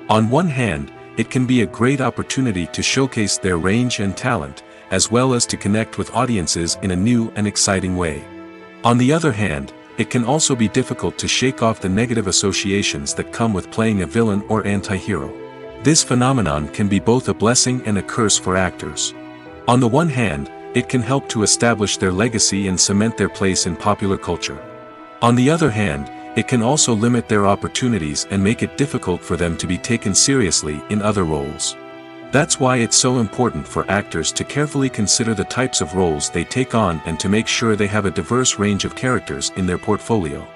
On one hand, it can be a great opportunity to showcase their range and talent, as well as to connect with audiences in a new and exciting way. On the other hand, it can also be difficult to shake off the negative associations that come with playing a villain or anti-hero. This phenomenon can be both a blessing and a curse for actors. On the one hand, it can help to establish their legacy and cement their place in popular culture. On the other hand, it can also limit their opportunities and make it difficult for them to be taken seriously in other roles. That's why it's so important for actors to carefully consider the types of roles they take on and to make sure they have a diverse range of characters in their portfolio.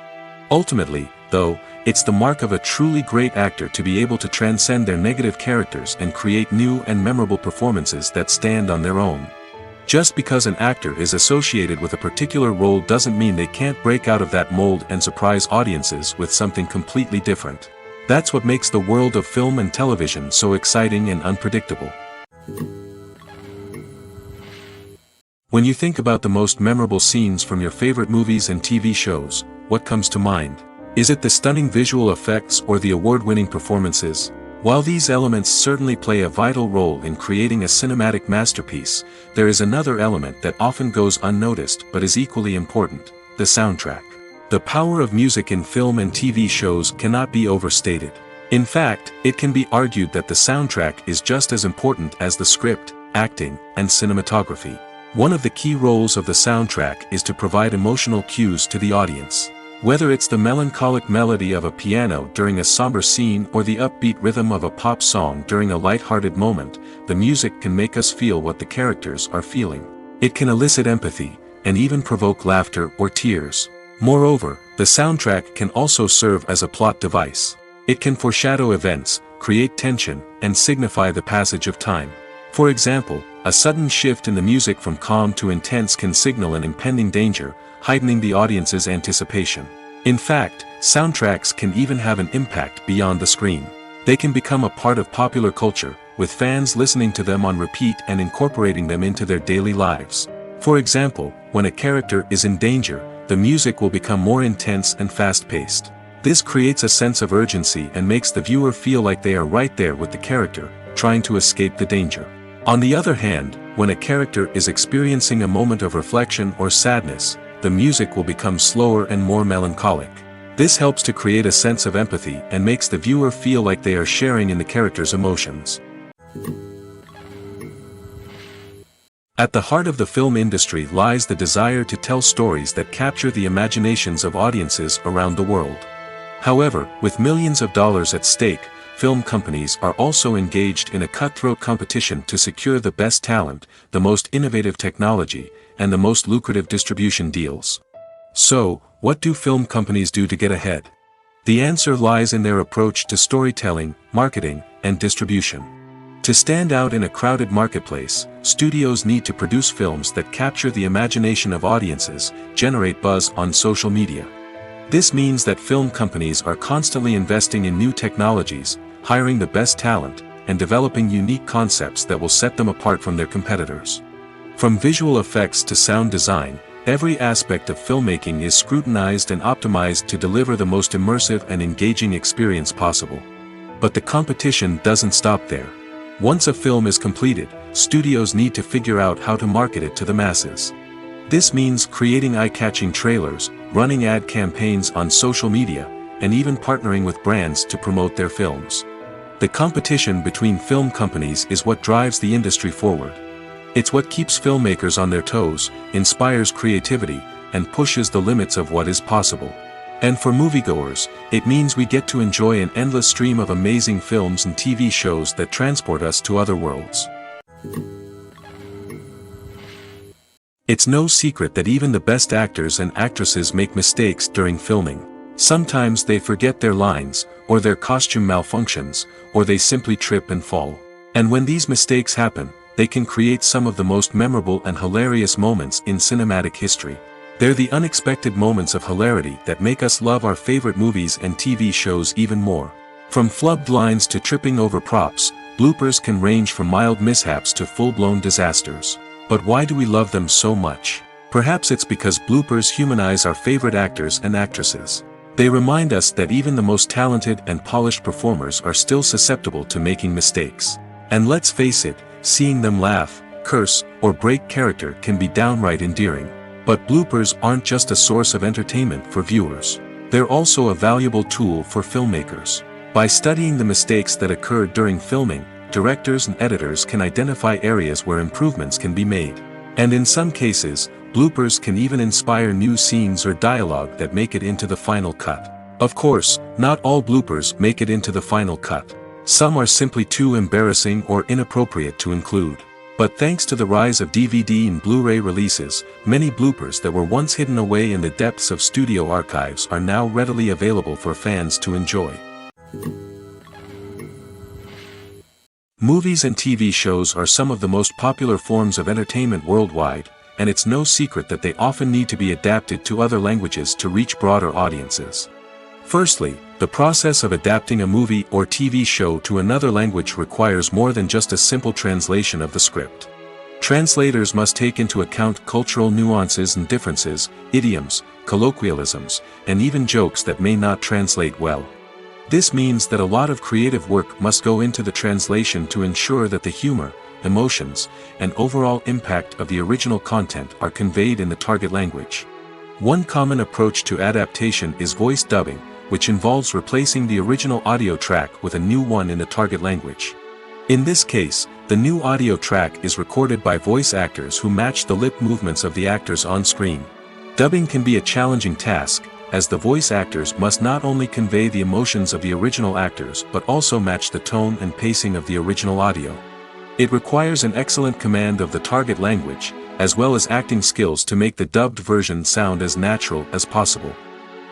Ultimately, though, it's the mark of a truly great actor to be able to transcend their negative characters and create new and memorable performances that stand on their own. Just because an actor is associated with a particular role doesn't mean they can't break out of that mold and surprise audiences with something completely different. That's what makes the world of film and television so exciting and unpredictable. When you think about the most memorable scenes from your favorite movies and TV shows, what comes to mind? Is it the stunning visual effects or the award-winning performances? While these elements certainly play a vital role in creating a cinematic masterpiece, there is another element that often goes unnoticed but is equally important: the soundtrack. The power of music in film and TV shows cannot be overstated. In fact, it can be argued that the soundtrack is just as important as the script, acting, and cinematography. One of the key roles of the soundtrack is to provide emotional cues to the audience. Whether it's the melancholic melody of a piano during a somber scene or the upbeat rhythm of a pop song during a light-hearted moment, the music can make us feel what the characters are feeling. It can elicit empathy, and even provoke laughter or tears. Moreover, the soundtrack can also serve as a plot device. It can foreshadow events, create tension, and signify the passage of time. For example, a sudden shift in the music from calm to intense can signal an impending danger, heightening the audience's anticipation. In fact, soundtracks can even have an impact beyond the screen. They can become a part of popular culture, with fans listening to them on repeat and incorporating them into their daily lives. For example, when a character is in danger, the music will become more intense and fast-paced. This creates a sense of urgency and makes the viewer feel like they are right there with the character, trying to escape the danger. On the other hand, when a character is experiencing a moment of reflection or sadness, the music will become slower and more melancholic. This helps to create a sense of empathy and makes the viewer feel like they are sharing in the character's emotions. At the heart of the film industry lies the desire to tell stories that capture the imaginations of audiences around the world. However, with millions of dollars at stake, film companies are also engaged in a cutthroat competition to secure the best talent, the most innovative technology, and the most lucrative distribution deals. So, what do film companies do to get ahead? The answer lies in their approach to storytelling, marketing, and distribution. To stand out in a crowded marketplace, studios need to produce films that capture the imagination of audiences, generate buzz on social media. This means that film companies are constantly investing in new technologies, hiring the best talent, and developing unique concepts that will set them apart from their competitors. From visual effects to sound design, every aspect of filmmaking is scrutinized and optimized to deliver the most immersive and engaging experience possible. But the competition doesn't stop there. Once a film is completed, studios need to figure out how to market it to the masses. This means creating eye-catching trailers, running ad campaigns on social media, and even partnering with brands to promote their films. The competition between film companies is what drives the industry forward. It's what keeps filmmakers on their toes, inspires creativity, and pushes the limits of what is possible. And for moviegoers, it means we get to enjoy an endless stream of amazing films and TV shows that transport us to other worlds. It's no secret that even the best actors and actresses make mistakes during filming. Sometimes they forget their lines, or their costume malfunctions, or they simply trip and fall. And when these mistakes happen, they can create some of the most memorable and hilarious moments in cinematic history. They're the unexpected moments of hilarity that make us love our favorite movies and TV shows even more. From flubbed lines to tripping over props, bloopers can range from mild mishaps to full-blown disasters. But why do we love them so much? Perhaps it's because bloopers humanize our favorite actors and actresses. They remind us that even the most talented and polished performers are still susceptible to making mistakes. And let's face it, seeing them laugh, curse, or break character can be downright endearing. But bloopers aren't just a source of entertainment for viewers. They're also a valuable tool for filmmakers. By studying the mistakes that occurred during filming, directors and editors can identify areas where improvements can be made. And in some cases, bloopers can even inspire new scenes or dialogue that make it into the final cut. Of course, not all bloopers make it into the final cut. Some are simply too embarrassing or inappropriate to include. But thanks to the rise of DVD and Blu-ray releases, many bloopers that were once hidden away in the depths of studio archives are now readily available for fans to enjoy. Movies and TV shows are some of the most popular forms of entertainment worldwide, and it's no secret that they often need to be adapted to other languages to reach broader audiences. Firstly, the process of adapting a movie or TV show to another language requires more than just a simple translation of the script. Translators must take into account cultural nuances and differences, idioms, colloquialisms, and even jokes that may not translate well. This means that a lot of creative work must go into the translation to ensure that the humor, emotions, and overall impact of the original content are conveyed in the target language. One common approach to adaptation is voice dubbing, which involves replacing the original audio track with a new one in the target language. In this case, the new audio track is recorded by voice actors who match the lip movements of the actors on screen. Dubbing can be a challenging task, as the voice actors must not only convey the emotions of the original actors but also match the tone and pacing of the original audio. It requires an excellent command of the target language, as well as acting skills to make the dubbed version sound as natural as possible.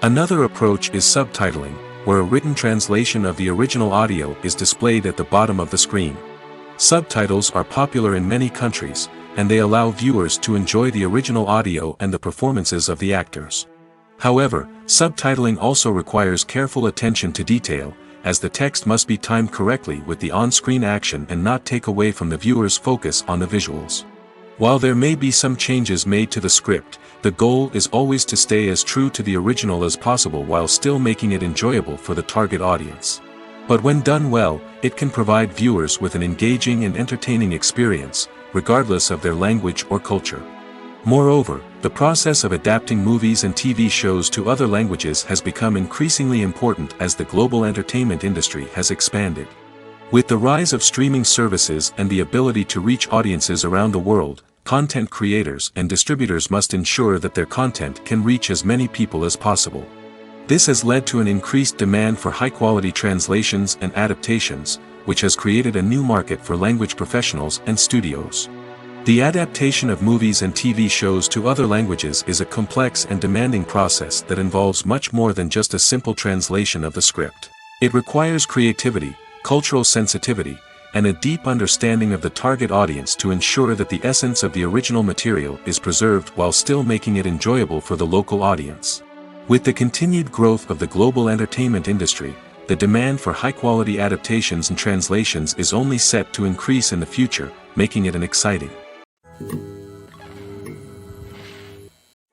Another approach is subtitling, where a written translation of the original audio is displayed at the bottom of the screen. Subtitles are popular in many countries, and they allow viewers to enjoy the original audio and the performances of the actors. However, subtitling also requires careful attention to detail, as the text must be timed correctly with the on-screen action and not take away from the viewer's focus on the visuals. While there may be some changes made to the script, the goal is always to stay as true to the original as possible while still making it enjoyable for the target audience. But when done well, it can provide viewers with an engaging and entertaining experience, regardless of their language or culture. Moreover, the process of adapting movies and TV shows to other languages has become increasingly important as the global entertainment industry has expanded. With the rise of streaming services and the ability to reach audiences around the world, content creators and distributors must ensure that their content can reach as many people as possible. This has led to an increased demand for high-quality translations and adaptations, which has created a new market for language professionals and studios. The adaptation of movies and TV shows to other languages is a complex and demanding process that involves much more than just a simple translation of the script. It requires creativity, cultural sensitivity, and a deep understanding of the target audience to ensure that the essence of the original material is preserved while still making it enjoyable for the local audience. With the continued growth of the global entertainment industry, the demand for high-quality adaptations and translations is only set to increase in the future, making it an exciting.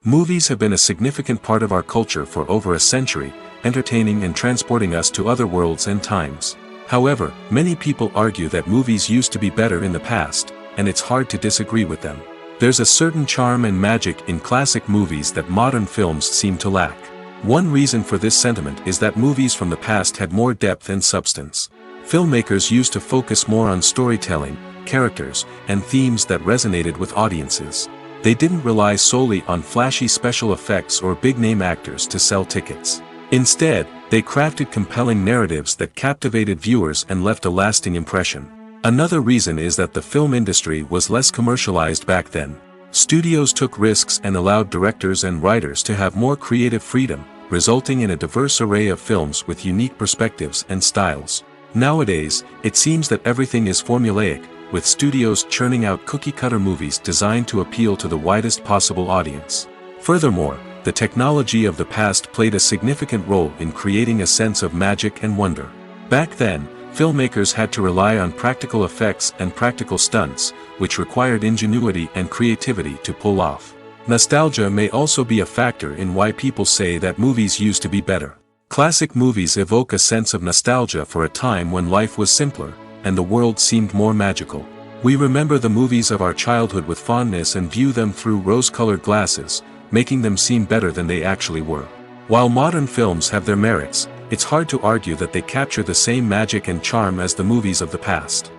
Movies have been a significant part of our culture for over a century, entertaining and transporting us to other worlds and times. However, many people argue that movies used to be better in the past, and it's hard to disagree with them. There's a certain charm and magic in classic movies that modern films seem to lack. One reason for this sentiment is that movies from the past had more depth and substance. Filmmakers used to focus more on storytelling, characters, and themes that resonated with audiences. They didn't rely solely on flashy special effects or big-name actors to sell tickets. Instead, they crafted compelling narratives that captivated viewers and left a lasting impression. Another reason is that the film industry was less commercialized back then. Studios took risks and allowed directors and writers to have more creative freedom, resulting in a diverse array of films with unique perspectives and styles. Nowadays, it seems that everything is formulaic, with studios churning out cookie-cutter movies designed to appeal to the widest possible audience. Furthermore, the technology of the past played a significant role in creating a sense of magic and wonder. Back then, filmmakers had to rely on practical effects and practical stunts, which required ingenuity and creativity to pull off. Nostalgia may also be a factor in why people say that movies used to be better. Classic movies evoke a sense of nostalgia for a time when life was simpler, and the world seemed more magical. We remember the movies of our childhood with fondness and view them through rose-colored glasses, making them seem better than they actually were. While modern films have their merits, it's hard to argue that they capture the same magic and charm as the movies of the past.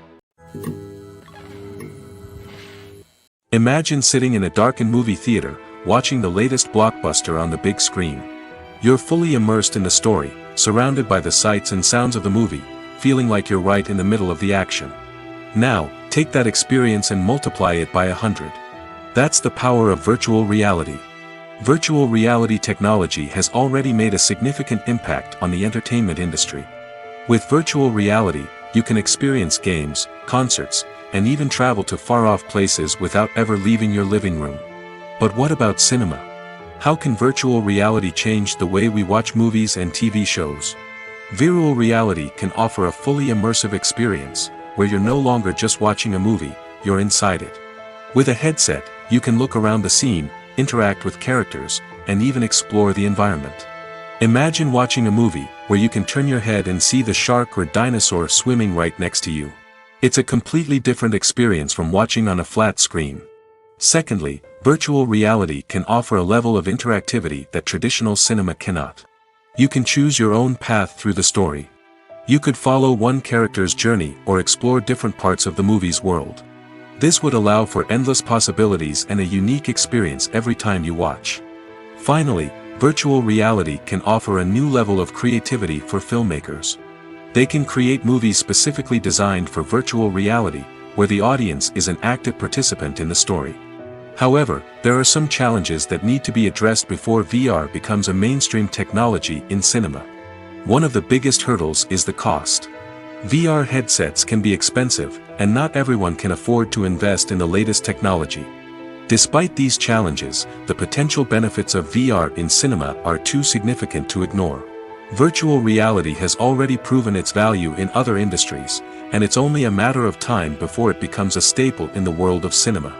Imagine sitting in a darkened movie theater, watching the latest blockbuster on the big screen. You're fully immersed in the story, surrounded by the sights and sounds of the movie, feeling like you're right in the middle of the action. Now, take that experience and multiply it by 100. That's the power of virtual reality. Virtual reality technology has already made a significant impact on the entertainment industry. With virtual reality, you can experience games, concerts, and even travel to far-off places without ever leaving your living room. But what about cinema? How can virtual reality change the way we watch movies and TV shows? Virtual reality can offer a fully immersive experience, where you're no longer just watching a movie, you're inside it. With a headset, you can look around the scene, interact with characters, and even explore the environment. Imagine watching a movie where you can turn your head and see the shark or dinosaur swimming right next to you. It's a completely different experience from watching on a flat screen. Secondly, virtual reality can offer a level of interactivity that traditional cinema cannot. You can choose your own path through the story. You could follow one character's journey or explore different parts of the movie's world. This would allow for endless possibilities and a unique experience every time you watch. Finally, virtual reality can offer a new level of creativity for filmmakers. They can create movies specifically designed for virtual reality, where the audience is an active participant in the story. However, there are some challenges that need to be addressed before VR becomes a mainstream technology in cinema. One of the biggest hurdles is the cost. VR headsets can be expensive, and not everyone can afford to invest in the latest technology. Despite these challenges, the potential benefits of VR in cinema are too significant to ignore. Virtual reality has already proven its value in other industries, and it's only a matter of time before it becomes a staple in the world of cinema.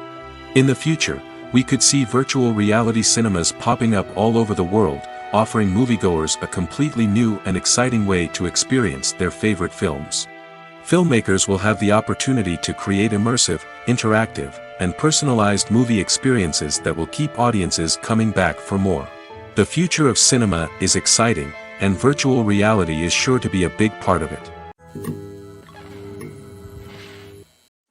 In the future, we could see virtual reality cinemas popping up all over the world, offering moviegoers a completely new and exciting way to experience their favorite films. Filmmakers will have the opportunity to create immersive, interactive, and personalized movie experiences that will keep audiences coming back for more. The future of cinema is exciting, and virtual reality is sure to be a big part of it.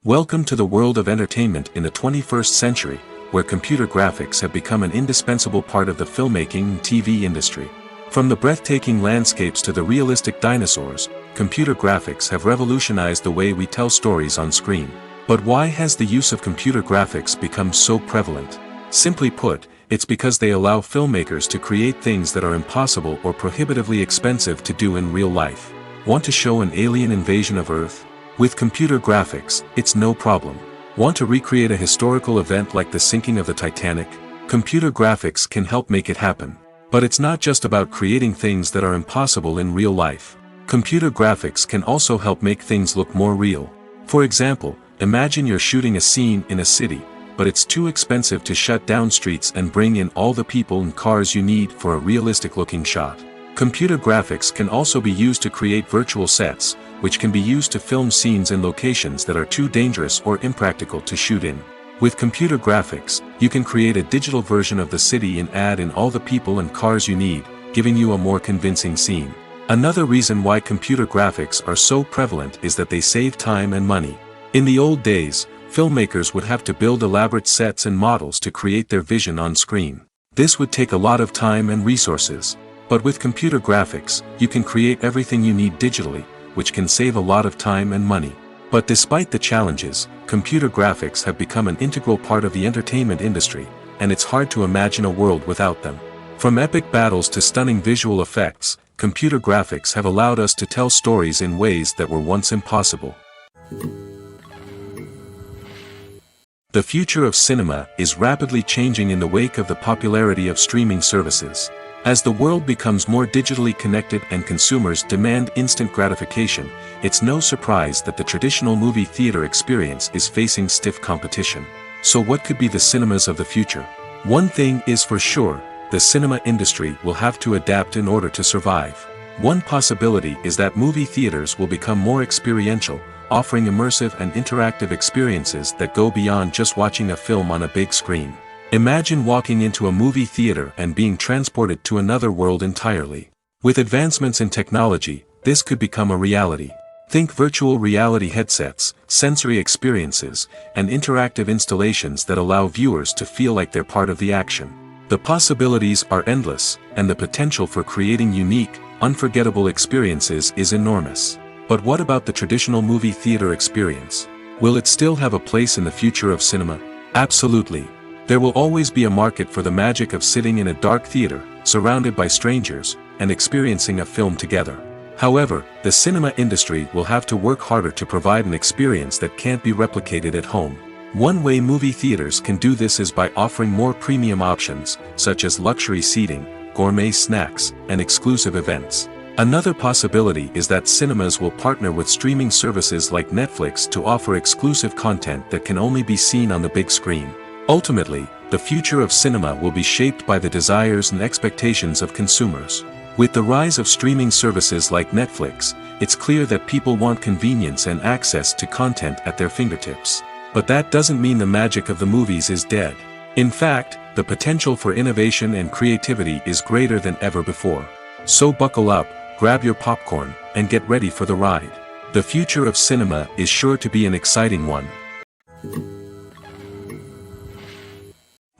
Welcome to the world of entertainment in the 21st century, where computer graphics have become an indispensable part of the filmmaking and TV industry. From the breathtaking landscapes to the realistic dinosaurs, computer graphics have revolutionized the way we tell stories on screen. But why has the use of computer graphics become so prevalent? Simply put, it's because they allow filmmakers to create things that are impossible or prohibitively expensive to do in real life. Want to show an alien invasion of Earth? With computer graphics, it's no problem. Want to recreate a historical event like the sinking of the Titanic? Computer graphics can help make it happen. But it's not just about creating things that are impossible in real life. Computer graphics can also help make things look more real. For example, imagine you're shooting a scene in a city, but it's too expensive to shut down streets and bring in all the people and cars you need for a realistic-looking shot. Computer graphics can also be used to create virtual sets, which can be used to film scenes in locations that are too dangerous or impractical to shoot in. With computer graphics, you can create a digital version of the city and add in all the people and cars you need, giving you a more convincing scene. Another reason why computer graphics are so prevalent is that they save time and money. In the old days, filmmakers would have to build elaborate sets and models to create their vision on screen. This would take a lot of time and resources. But with computer graphics, you can create everything you need digitally, which can save a lot of time and money. But despite the challenges, computer graphics have become an integral part of the entertainment industry, and it's hard to imagine a world without them. From epic battles to stunning visual effects, computer graphics have allowed us to tell stories in ways that were once impossible. The future of cinema is rapidly changing in the wake of the popularity of streaming services. As the world becomes more digitally connected and consumers demand instant gratification, it's no surprise that the traditional movie theater experience is facing stiff competition. So what could be the cinemas of the future? One thing is for sure, the cinema industry will have to adapt in order to survive. One possibility is that movie theaters will become more experiential, offering immersive and interactive experiences that go beyond just watching a film on a big screen. Imagine walking into a movie theater and being transported to another world entirely. With advancements in technology, this could become a reality. Think virtual reality headsets, sensory experiences, and interactive installations that allow viewers to feel like they're part of the action. The possibilities are endless, and the potential for creating unique, unforgettable experiences is enormous. But what about the traditional movie theater experience? Will it still have a place in the future of cinema? Absolutely. There will always be a market for the magic of sitting in a dark theater, surrounded by strangers, and experiencing a film together. However, the cinema industry will have to work harder to provide an experience that can't be replicated at home. One way movie theaters can do this is by offering more premium options, such as luxury seating, gourmet snacks, and exclusive events. Another possibility is that cinemas will partner with streaming services like Netflix to offer exclusive content that can only be seen on the big screen. Ultimately, the future of cinema will be shaped by the desires and expectations of consumers. With the rise of streaming services like Netflix, it's clear that people want convenience and access to content at their fingertips. But that doesn't mean the magic of the movies is dead. In fact, the potential for innovation and creativity is greater than ever before. So buckle up, grab your popcorn, and get ready for the ride. The future of cinema is sure to be an exciting one.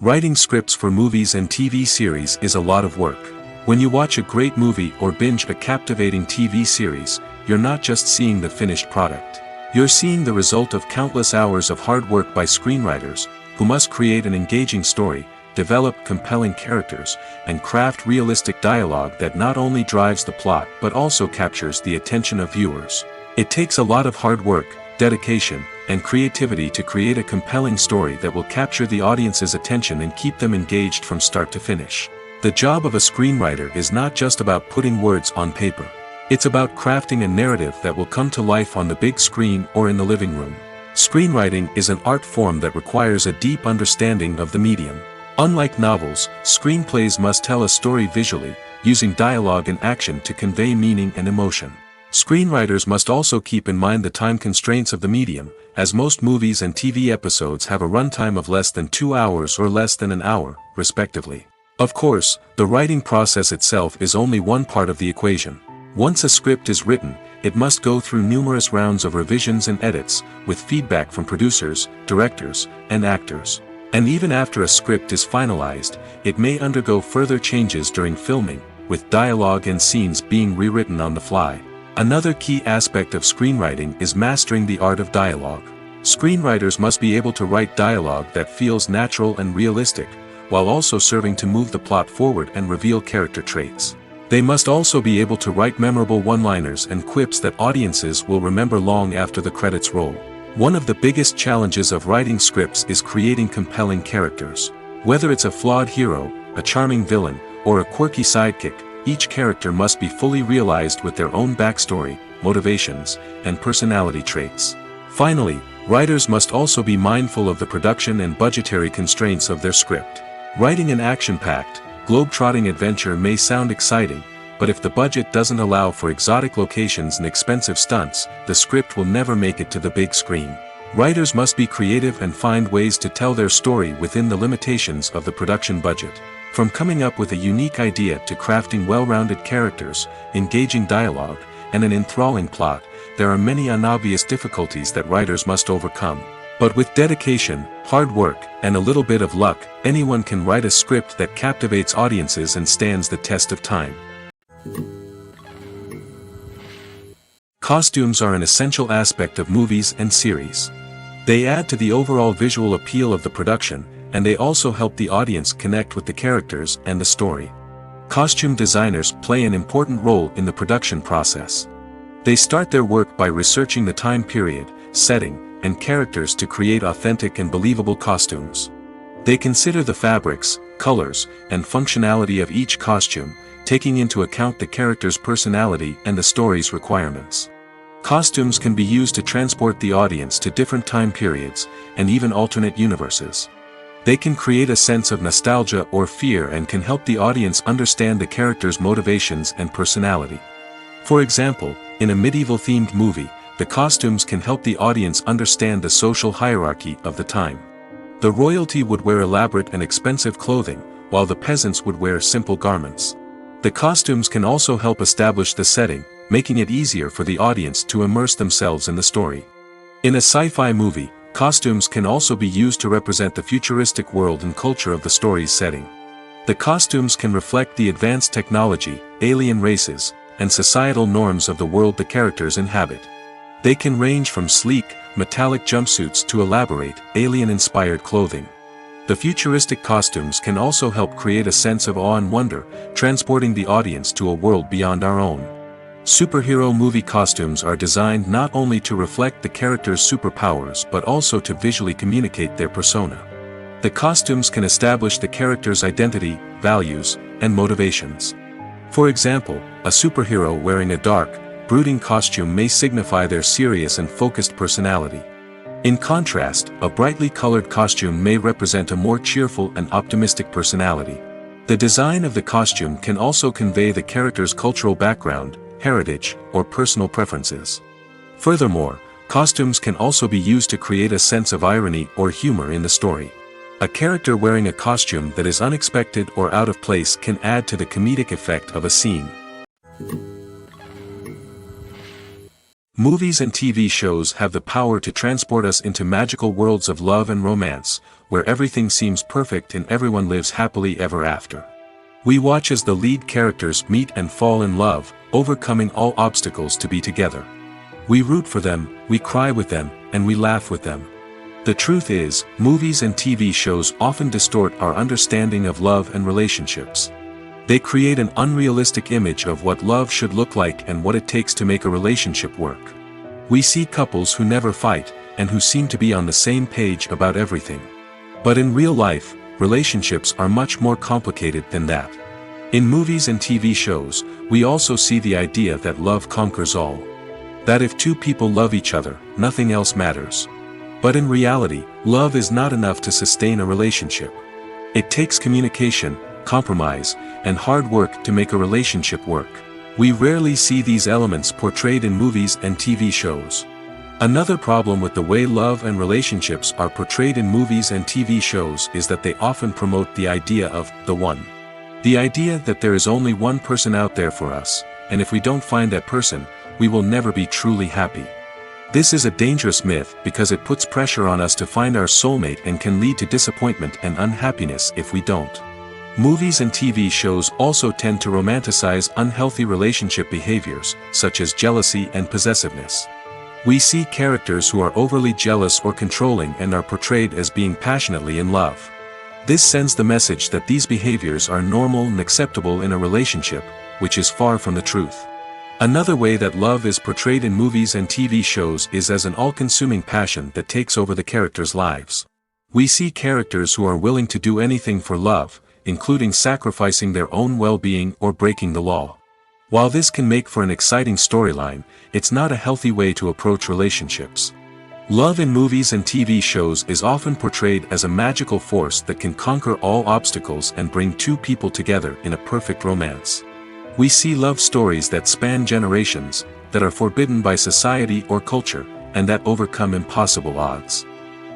Writing scripts for movies and TV series is a lot of work. When you watch a great movie or binge a captivating TV series, you're not just seeing the finished product. You're seeing the result of countless hours of hard work by screenwriters, who must create an engaging story, develop compelling characters, and craft realistic dialogue that not only drives the plot but also captures the attention of viewers. It takes a lot of hard work, dedication, and creativity to create a compelling story that will capture the audience's attention and keep them engaged from start to finish. The job of a screenwriter is not just about putting words on paper. It's about crafting a narrative that will come to life on the big screen or in the living room. Screenwriting is an art form that requires a deep understanding of the medium. Unlike novels, screenplays must tell a story visually, using dialogue and action to convey meaning and emotion. Screenwriters must also keep in mind the time constraints of the medium, as most movies and TV episodes have a runtime of less than 2 hours or less than an hour, respectively. Of course, the writing process itself is only one part of the equation. Once a script is written, it must go through numerous rounds of revisions and edits, with feedback from producers, directors, and actors. And even after a script is finalized, it may undergo further changes during filming, with dialogue and scenes being rewritten on the fly. Another key aspect of screenwriting is mastering the art of dialogue. Screenwriters must be able to write dialogue that feels natural and realistic, while also serving to move the plot forward and reveal character traits. They must also be able to write memorable one-liners and quips that audiences will remember long after the credits roll. One of the biggest challenges of writing scripts is creating compelling characters. Whether it's a flawed hero, a charming villain, or a quirky sidekick, each character must be fully realized with their own backstory, motivations, and personality traits. Finally, writers must also be mindful of the production and budgetary constraints of their script. Writing an action-packed, globe-trotting adventure may sound exciting, but if the budget doesn't allow for exotic locations and expensive stunts, the script will never make it to the big screen. Writers must be creative and find ways to tell their story within the limitations of the production budget. From coming up with a unique idea to crafting well-rounded characters, engaging dialogue, and an enthralling plot, there are many unobvious difficulties that writers must overcome. But with dedication, hard work, and a little bit of luck, anyone can write a script that captivates audiences and stands the test of time. Costumes are an essential aspect of movies and series. They add to the overall visual appeal of the production, and they also help the audience connect with the characters and the story. Costume designers play an important role in the production process. They start their work by researching the time period, setting, and characters to create authentic and believable costumes. They consider the fabrics, colors, and functionality of each costume, taking into account the character's personality and the story's requirements. Costumes can be used to transport the audience to different time periods, and even alternate universes. They can create a sense of nostalgia or fear and can help the audience understand the character's motivations and personality. For example, in a medieval-themed movie, the costumes can help the audience understand the social hierarchy of the time. The royalty would wear elaborate and expensive clothing, while the peasants would wear simple garments. The costumes can also help establish the setting, making it easier for the audience to immerse themselves in the story. In a sci-fi movie, costumes can also be used to represent the futuristic world and culture of the story's setting. The costumes can reflect the advanced technology, alien races, and societal norms of the world the characters inhabit. They can range from sleek, metallic jumpsuits to elaborate, alien-inspired clothing. The futuristic costumes can also help create a sense of awe and wonder, transporting the audience to a world beyond our own. Superhero movie costumes are designed not only to reflect the character's superpowers but also to visually communicate their persona. The costumes can establish the character's identity, values, and motivations. For example, a superhero wearing a dark, brooding costume may signify their serious and focused personality. In contrast, a brightly colored costume may represent a more cheerful and optimistic personality. The design of the costume can also convey the character's cultural background, heritage, or personal preferences. Furthermore, costumes can also be used to create a sense of irony or humor in the story. A character wearing a costume that is unexpected or out of place can add to the comedic effect of a scene. Movies and TV shows have the power to transport us into magical worlds of love and romance, where everything seems perfect and everyone lives happily ever after. We watch as the lead characters meet and fall in love, overcoming all obstacles to be together. We root for them, we cry with them, and we laugh with them. The truth is, movies and TV shows often distort our understanding of love and relationships. They create an unrealistic image of what love should look like and what it takes to make a relationship work. We see couples who never fight, and who seem to be on the same page about everything. But in real life, relationships are much more complicated than that. In movies and TV shows, we also see the idea that love conquers all. That if two people love each other, nothing else matters. But in reality, love is not enough to sustain a relationship. It takes communication, compromise, and hard work to make a relationship work. We rarely see these elements portrayed in movies and TV shows. Another problem with the way love and relationships are portrayed in movies and TV shows is that they often promote the idea of the one. The idea that there is only one person out there for us, and if we don't find that person, we will never be truly happy. This is a dangerous myth because it puts pressure on us to find our soulmate and can lead to disappointment and unhappiness if we don't. Movies and TV shows also tend to romanticize unhealthy relationship behaviors, such as jealousy and possessiveness. We see characters who are overly jealous or controlling and are portrayed as being passionately in love. This sends the message that these behaviors are normal and acceptable in a relationship, which is far from the truth. Another way that love is portrayed in movies and TV shows is as an all-consuming passion that takes over the characters' lives. We see characters who are willing to do anything for love, including sacrificing their own well-being or breaking the law. While this can make for an exciting storyline, it's not a healthy way to approach relationships. Love in movies and TV shows is often portrayed as a magical force that can conquer all obstacles and bring two people together in a perfect romance. We see love stories that span generations, that are forbidden by society or culture, and that overcome impossible odds.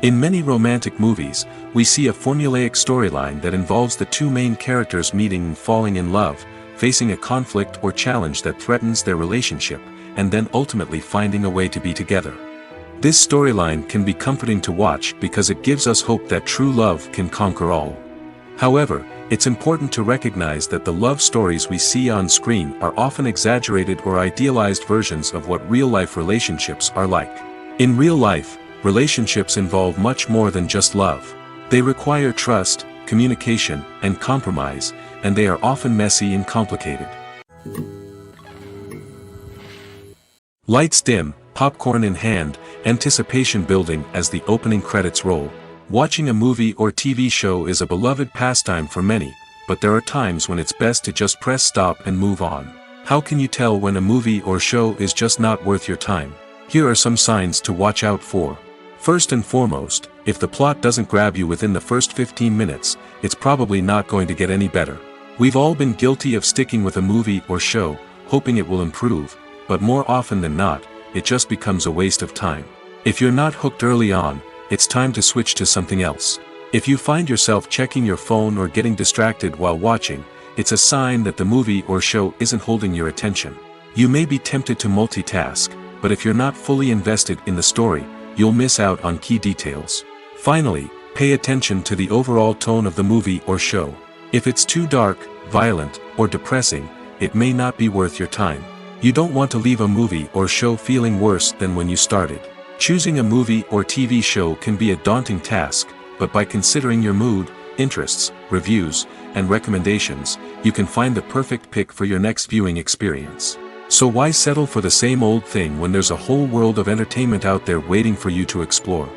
In many romantic movies, we see a formulaic storyline that involves the two main characters meeting and falling in love, facing a conflict or challenge that threatens their relationship, and then ultimately finding a way to be together. This storyline can be comforting to watch because it gives us hope that true love can conquer all. However, it's important to recognize that the love stories we see on screen are often exaggerated or idealized versions of what real-life relationships are like. In real life, relationships involve much more than just love. They require trust, communication, and compromise, and they are often messy and complicated. Lights dim, popcorn in hand, anticipation building as the opening credits roll. Watching a movie or TV show is a beloved pastime for many, but there are times when it's best to just press stop and move on. How can you tell when a movie or show is just not worth your time? Here are some signs to watch out for. First and foremost, if the plot doesn't grab you within the first 15 minutes, it's probably not going to get any better. We've all been guilty of sticking with a movie or show, hoping it will improve, but more often than not, it just becomes a waste of time. If you're not hooked early on, it's time to switch to something else. If you find yourself checking your phone or getting distracted while watching, it's a sign that the movie or show isn't holding your attention. You may be tempted to multitask, but if you're not fully invested in the story, you'll miss out on key details. Finally, pay attention to the overall tone of the movie or show. If it's too dark, violent, or depressing, it may not be worth your time. You don't want to leave a movie or show feeling worse than when you started. Choosing a movie or TV show can be a daunting task, but by considering your mood, interests, reviews, and recommendations, you can find the perfect pick for your next viewing experience. So why settle for the same old thing when there's a whole world of entertainment out there waiting for you to explore?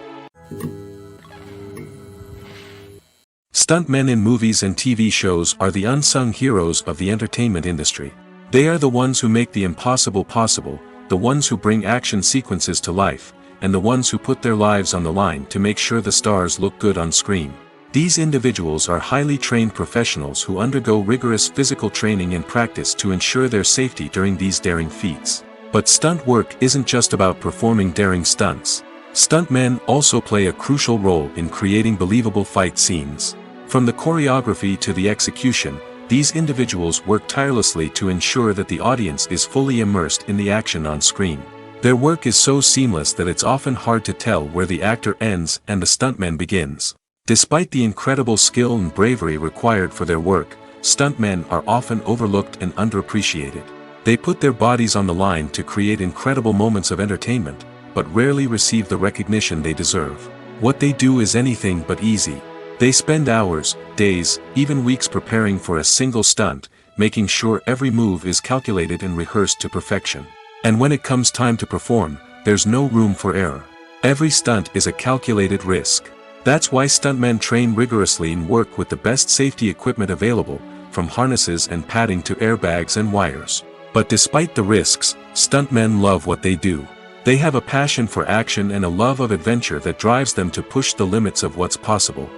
Stuntmen in movies and TV shows are the unsung heroes of the entertainment industry. They are the ones who make the impossible possible, the ones who bring action sequences to life, and the ones who put their lives on the line to make sure the stars look good on screen. These individuals are highly trained professionals who undergo rigorous physical training and practice to ensure their safety during these daring feats. But stunt work isn't just about performing daring stunts. Stuntmen also play a crucial role in creating believable fight scenes. From the choreography to the execution, these individuals work tirelessly to ensure that the audience is fully immersed in the action on screen. Their work is so seamless that it's often hard to tell where the actor ends and the stuntman begins. Despite the incredible skill and bravery required for their work, stuntmen are often overlooked and underappreciated. They put their bodies on the line to create incredible moments of entertainment, but rarely receive the recognition they deserve. What they do is anything but easy. They spend hours, days, even weeks preparing for a single stunt, making sure every move is calculated and rehearsed to perfection. And when it comes time to perform, there's no room for error. Every stunt is a calculated risk. That's why stuntmen train rigorously and work with the best safety equipment available, from harnesses and padding to airbags and wires. But despite the risks, stuntmen love what they do. They have a passion for action and a love of adventure that drives them to push the limits of what's possible.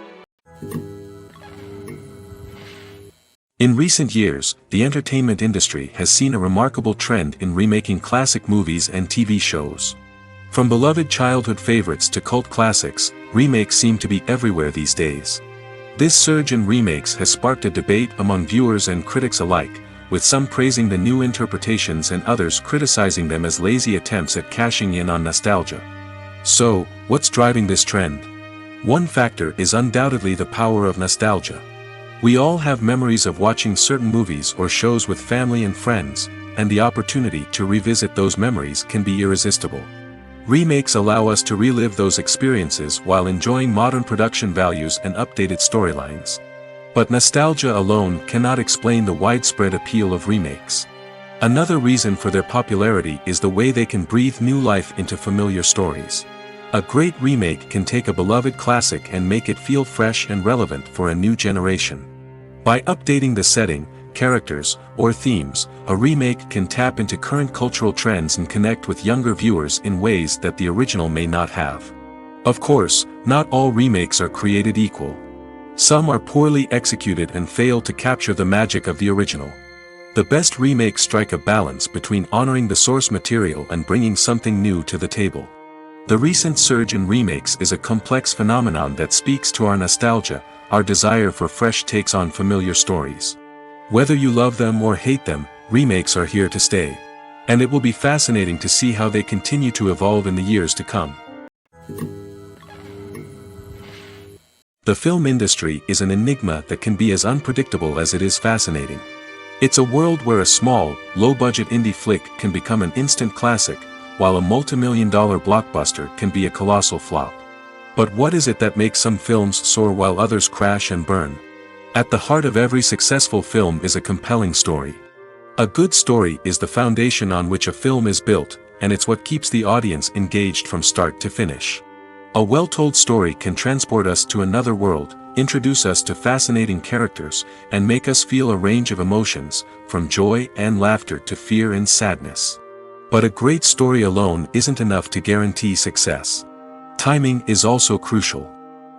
In recent years, the entertainment industry has seen a remarkable trend in remaking classic movies and TV shows. From beloved childhood favorites to cult classics, remakes seem to be everywhere these days. This surge in remakes has sparked a debate among viewers and critics alike, with some praising the new interpretations and others criticizing them as lazy attempts at cashing in on nostalgia. So, what's driving this trend? One factor is undoubtedly the power of nostalgia. We all have memories of watching certain movies or shows with family and friends, and the opportunity to revisit those memories can be irresistible. Remakes allow us to relive those experiences while enjoying modern production values and updated storylines. But nostalgia alone cannot explain the widespread appeal of remakes. Another reason for their popularity is the way they can breathe new life into familiar stories. A great remake can take a beloved classic and make it feel fresh and relevant for a new generation. By updating the setting, characters, or themes, a remake can tap into current cultural trends and connect with younger viewers in ways that the original may not have. Of course, not all remakes are created equal. Some are poorly executed and fail to capture the magic of the original. The best remakes strike a balance between honoring the source material and bringing something new to the table. The recent surge in remakes is a complex phenomenon that speaks to our nostalgia, our desire for fresh takes on familiar stories. Whether you love them or hate them, remakes are here to stay. And it will be fascinating to see how they continue to evolve in the years to come. The film industry is an enigma that can be as unpredictable as it is fascinating. It's a world where a small, low-budget indie flick can become an instant classic, while a multi-million-dollar blockbuster can be a colossal flop. But what is it that makes some films soar while others crash and burn? At the heart of every successful film is a compelling story. A good story is the foundation on which a film is built, and it's what keeps the audience engaged from start to finish. A well-told story can transport us to another world, introduce us to fascinating characters, and make us feel a range of emotions, from joy and laughter to fear and sadness. But a great story alone isn't enough to guarantee success. Timing is also crucial.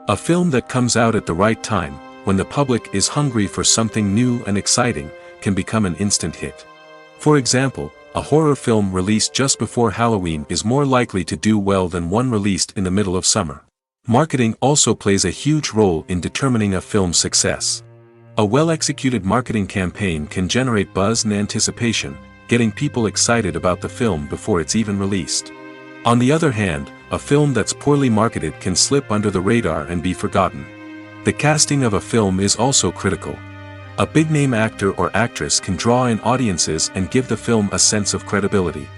A film that comes out at the right time, when the public is hungry for something new and exciting, can become an instant hit. For example, a horror film released just before Halloween is more likely to do well than one released in the middle of summer. Marketing also plays a huge role in determining a film's success. A well-executed marketing campaign can generate buzz and anticipation, getting people excited about the film before it's even released. On the other hand, a film that's poorly marketed can slip under the radar and be forgotten. The casting of a film is also critical. A big-name actor or actress can draw in audiences and give the film a sense of credibility.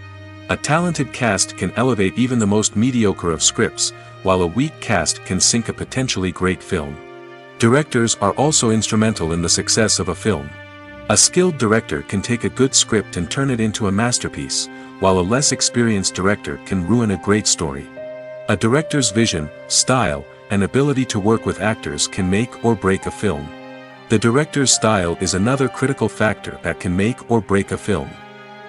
A talented cast can elevate even the most mediocre of scripts, while a weak cast can sink a potentially great film. Directors are also instrumental in the success of a film. A skilled director can take a good script and turn it into a masterpiece, while a less experienced director can ruin a great story. A director's vision, style, and ability to work with actors can make or break a film. The director's style is another critical factor that can make or break a film.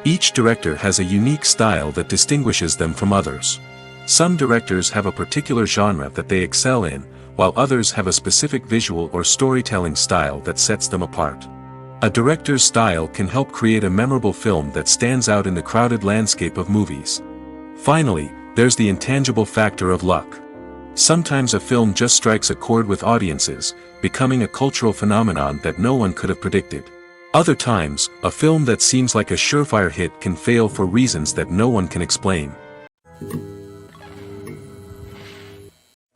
Each director has a unique style that distinguishes them from others. Some directors have a particular genre that they excel in, while others have a specific visual or storytelling style that sets them apart. A director's style can help create a memorable film that stands out in the crowded landscape of movies. Finally, there's the intangible factor of luck. Sometimes a film just strikes a chord with audiences, becoming a cultural phenomenon that no one could have predicted. Other times, a film that seems like a surefire hit can fail for reasons that no one can explain.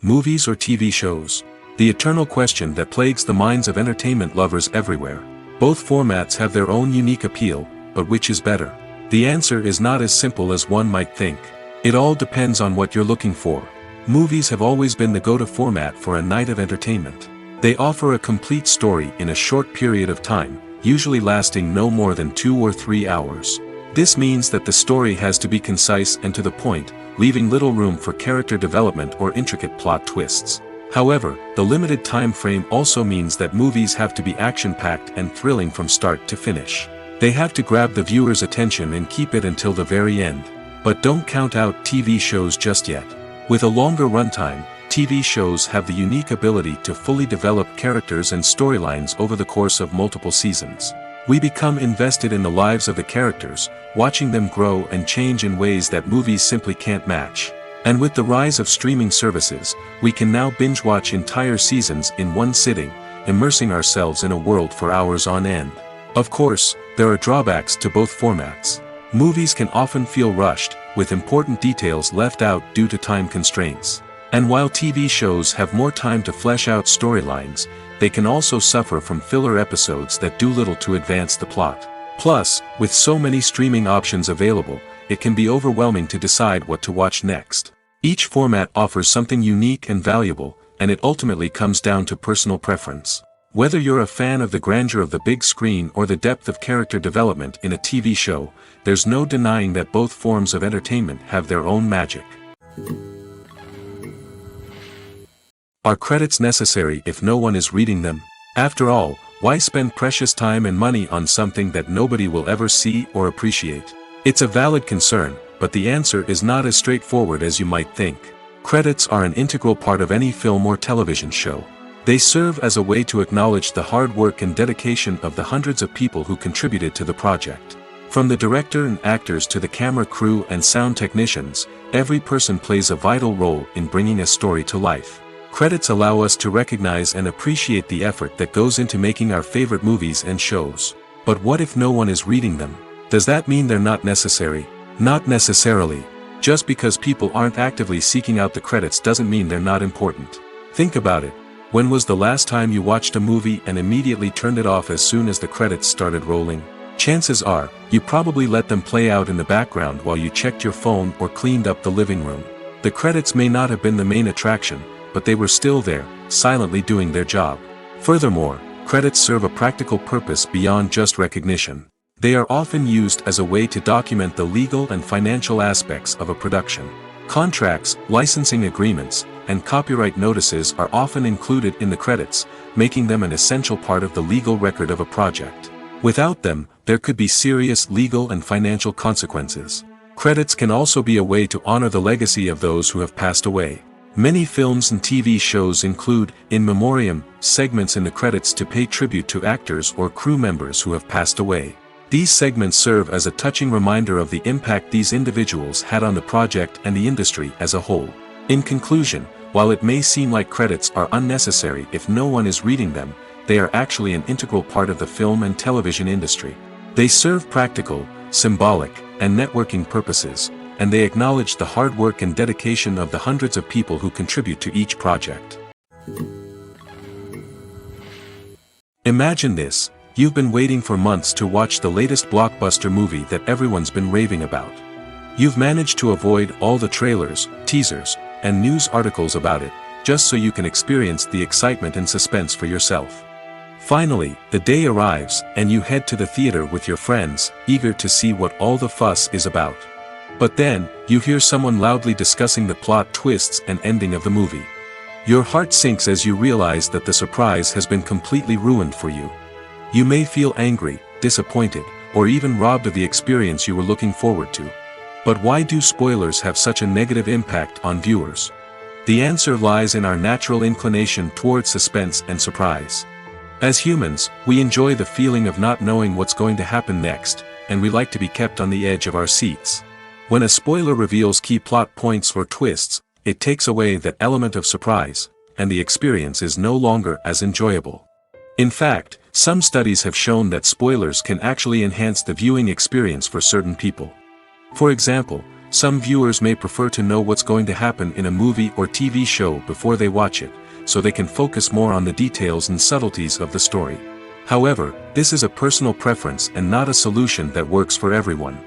Movies or TV shows? The eternal question that plagues the minds of entertainment lovers everywhere. Both formats have their own unique appeal, but which is better? The answer is not as simple as one might think. It all depends on what you're looking for. Movies have always been the go-to format for a night of entertainment. They offer a complete story in a short period of time, usually lasting no more than 2 or 3 hours. This means that the story has to be concise and to the point, leaving little room for character development or intricate plot twists. However, the limited time frame also means that movies have to be action-packed and thrilling from start to finish. They have to grab the viewer's attention and keep it until the very end. But don't count out TV shows just yet. With a longer runtime, TV shows have the unique ability to fully develop characters and storylines over the course of multiple seasons. We become invested in the lives of the characters, watching them grow and change in ways that movies simply can't match. And with the rise of streaming services, we can now binge-watch entire seasons in one sitting, immersing ourselves in a world for hours on end. Of course, there are drawbacks to both formats. Movies can often feel rushed, with important details left out due to time constraints. And while TV shows have more time to flesh out storylines, they can also suffer from filler episodes that do little to advance the plot. Plus, with so many streaming options available, it can be overwhelming to decide what to watch next. Each format offers something unique and valuable, and it ultimately comes down to personal preference. Whether you're a fan of the grandeur of the big screen or the depth of character development in a TV show, there's no denying that both forms of entertainment have their own magic. Are credits necessary if no one is reading them? After all, why spend precious time and money on something that nobody will ever see or appreciate? It's a valid concern, but the answer is not as straightforward as you might think. Credits are an integral part of any film or television show. They serve as a way to acknowledge the hard work and dedication of the hundreds of people who contributed to the project. From the director and actors to the camera crew and sound technicians, every person plays a vital role in bringing a story to life. Credits allow us to recognize and appreciate the effort that goes into making our favorite movies and shows. But what if no one is reading them? Does that mean they're not necessary? Not necessarily. Just because people aren't actively seeking out the credits doesn't mean they're not important. Think about it. When was the last time you watched a movie and immediately turned it off as soon as the credits started rolling? Chances are, you probably let them play out in the background while you checked your phone or cleaned up the living room. The credits may not have been the main attraction, but they were still there, silently doing their job. Furthermore, credits serve a practical purpose beyond just recognition. They are often used as a way to document the legal and financial aspects of a production. Contracts, licensing agreements, and copyright notices are often included in the credits, making them an essential part of the legal record of a project. Without them, there could be serious legal and financial consequences. Credits can also be a way to honor the legacy of those who have passed away. Many films and TV shows include, in memoriam, segments in the credits to pay tribute to actors or crew members who have passed away. These segments serve as a touching reminder of the impact these individuals had on the project and the industry as a whole. In conclusion, while it may seem like credits are unnecessary if no one is reading them, they are actually an integral part of the film and television industry. They serve practical, symbolic, and networking purposes, and they acknowledge the hard work and dedication of the hundreds of people who contribute to each project. Imagine this. You've been waiting for months to watch the latest blockbuster movie that everyone's been raving about. You've managed to avoid all the trailers, teasers, and news articles about it, just so you can experience the excitement and suspense for yourself. Finally, the day arrives, and you head to the theater with your friends, eager to see what all the fuss is about. But then, you hear someone loudly discussing the plot twists and ending of the movie. Your heart sinks as you realize that the surprise has been completely ruined for you. You may feel angry, disappointed, or even robbed of the experience you were looking forward to. But why do spoilers have such a negative impact on viewers? The answer lies in our natural inclination towards suspense and surprise. As humans, we enjoy the feeling of not knowing what's going to happen next, and we like to be kept on the edge of our seats. When a spoiler reveals key plot points or twists, it takes away that element of surprise, and the experience is no longer as enjoyable. In fact, some studies have shown that spoilers can actually enhance the viewing experience for certain people. For example, some viewers may prefer to know what's going to happen in a movie or TV show before they watch it, so they can focus more on the details and subtleties of the story. However, this is a personal preference and not a solution that works for everyone.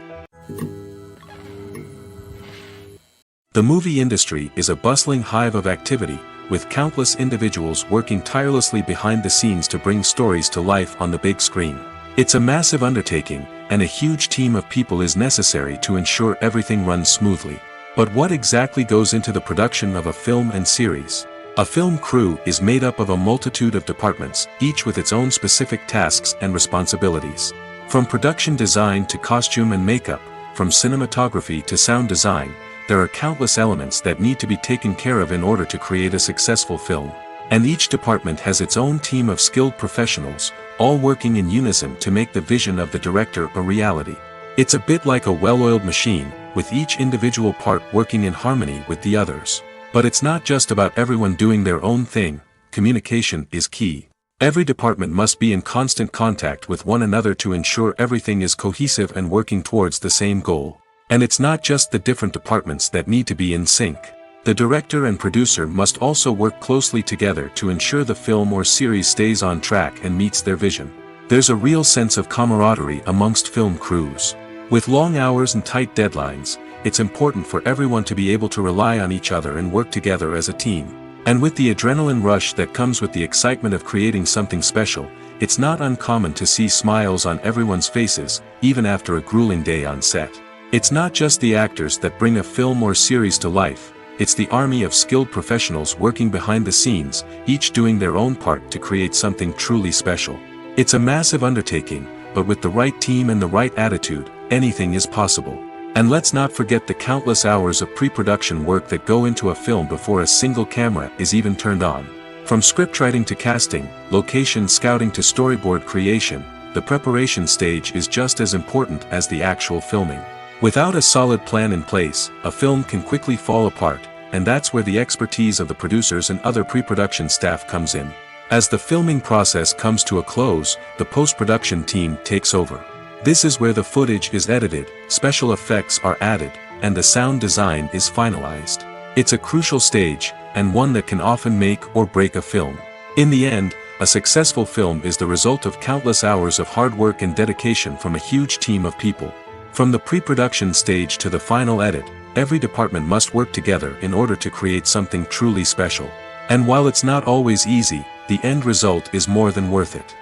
The movie industry is a bustling hive of activity, with countless individuals working tirelessly behind the scenes to bring stories to life on the big screen. It's a massive undertaking, and a huge team of people is necessary to ensure everything runs smoothly. But what exactly goes into the production of a film and series? A film crew is made up of a multitude of departments, each with its own specific tasks and responsibilities. From production design to costume and makeup, from cinematography to sound design, there are countless elements that need to be taken care of in order to create a successful film. And each department has its own team of skilled professionals, all working in unison to make the vision of the director a reality. It's a bit like a well-oiled machine, with each individual part working in harmony with the others. But it's not just about everyone doing their own thing. Communication is key. Every department must be in constant contact with one another to ensure everything is cohesive and working towards the same goal. And it's not just the different departments that need to be in sync. The director and producer must also work closely together to ensure the film or series stays on track and meets their vision. There's a real sense of camaraderie amongst film crews. With long hours and tight deadlines, it's important for everyone to be able to rely on each other and work together as a team. And with the adrenaline rush that comes with the excitement of creating something special, it's not uncommon to see smiles on everyone's faces, even after a grueling day on set. It's not just the actors that bring a film or series to life, it's the army of skilled professionals working behind the scenes, each doing their own part to create something truly special. It's a massive undertaking, but with the right team and the right attitude, anything is possible. And let's not forget the countless hours of pre-production work that go into a film before a single camera is even turned on. From scriptwriting to casting, location scouting to storyboard creation, the preparation stage is just as important as the actual filming. Without a solid plan in place, a film can quickly fall apart, and that's where the expertise of the producers and other pre-production staff comes in. As the filming process comes to a close, the post-production team takes over. This is where the footage is edited, special effects are added, and the sound design is finalized. It's a crucial stage, and one that can often make or break a film. In the end, a successful film is the result of countless hours of hard work and dedication from a huge team of people. From the pre-production stage to the final edit, every department must work together in order to create something truly special. And while it's not always easy, the end result is more than worth it.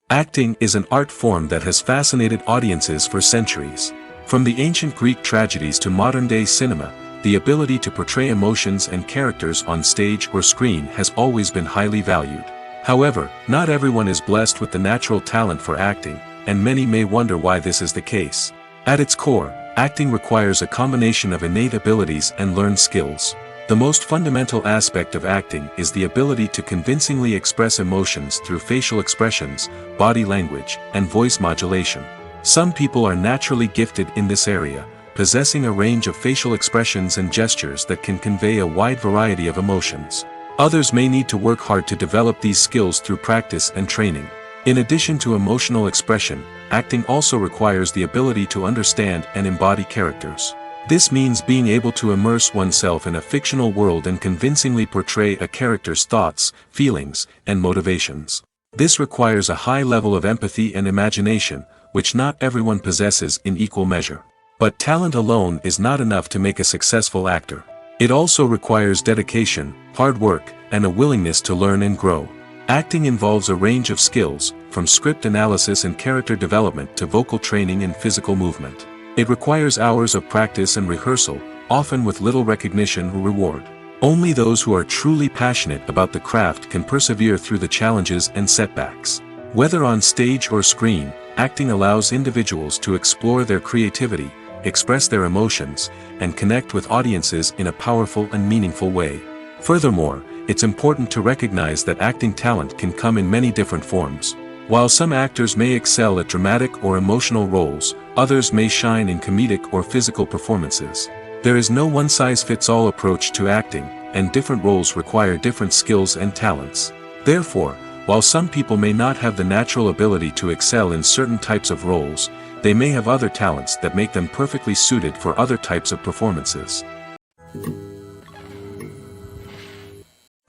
Acting is an art form that has fascinated audiences for centuries. From the ancient Greek tragedies to modern-day cinema, the ability to portray emotions and characters on stage or screen has always been highly valued. However, not everyone is blessed with the natural talent for acting, and many may wonder why this is the case. At its core, acting requires a combination of innate abilities and learned skills. The most fundamental aspect of acting is the ability to convincingly express emotions through facial expressions, body language, and voice modulation. Some people are naturally gifted in this area, possessing a range of facial expressions and gestures that can convey a wide variety of emotions. Others may need to work hard to develop these skills through practice and training. In addition to emotional expression, acting also requires the ability to understand and embody characters. This means being able to immerse oneself in a fictional world and convincingly portray a character's thoughts, feelings, and motivations. This requires a high level of empathy and imagination, which not everyone possesses in equal measure. But talent alone is not enough to make a successful actor. It also requires dedication, hard work, and a willingness to learn and grow. Acting involves a range of skills, from script analysis and character development to vocal training and physical movement. It requires hours of practice and rehearsal, often with little recognition or reward. Only those who are truly passionate about the craft can persevere through the challenges and setbacks. Whether on stage or screen, acting allows individuals to explore their creativity, express their emotions, and connect with audiences in a powerful and meaningful way. Furthermore, it's important to recognize that acting talent can come in many different forms. While some actors may excel at dramatic or emotional roles, others may shine in comedic or physical performances. There is no one-size-fits-all approach to acting, and different roles require different skills and talents. Therefore, while some people may not have the natural ability to excel in certain types of roles, they may have other talents that make them perfectly suited for other types of performances.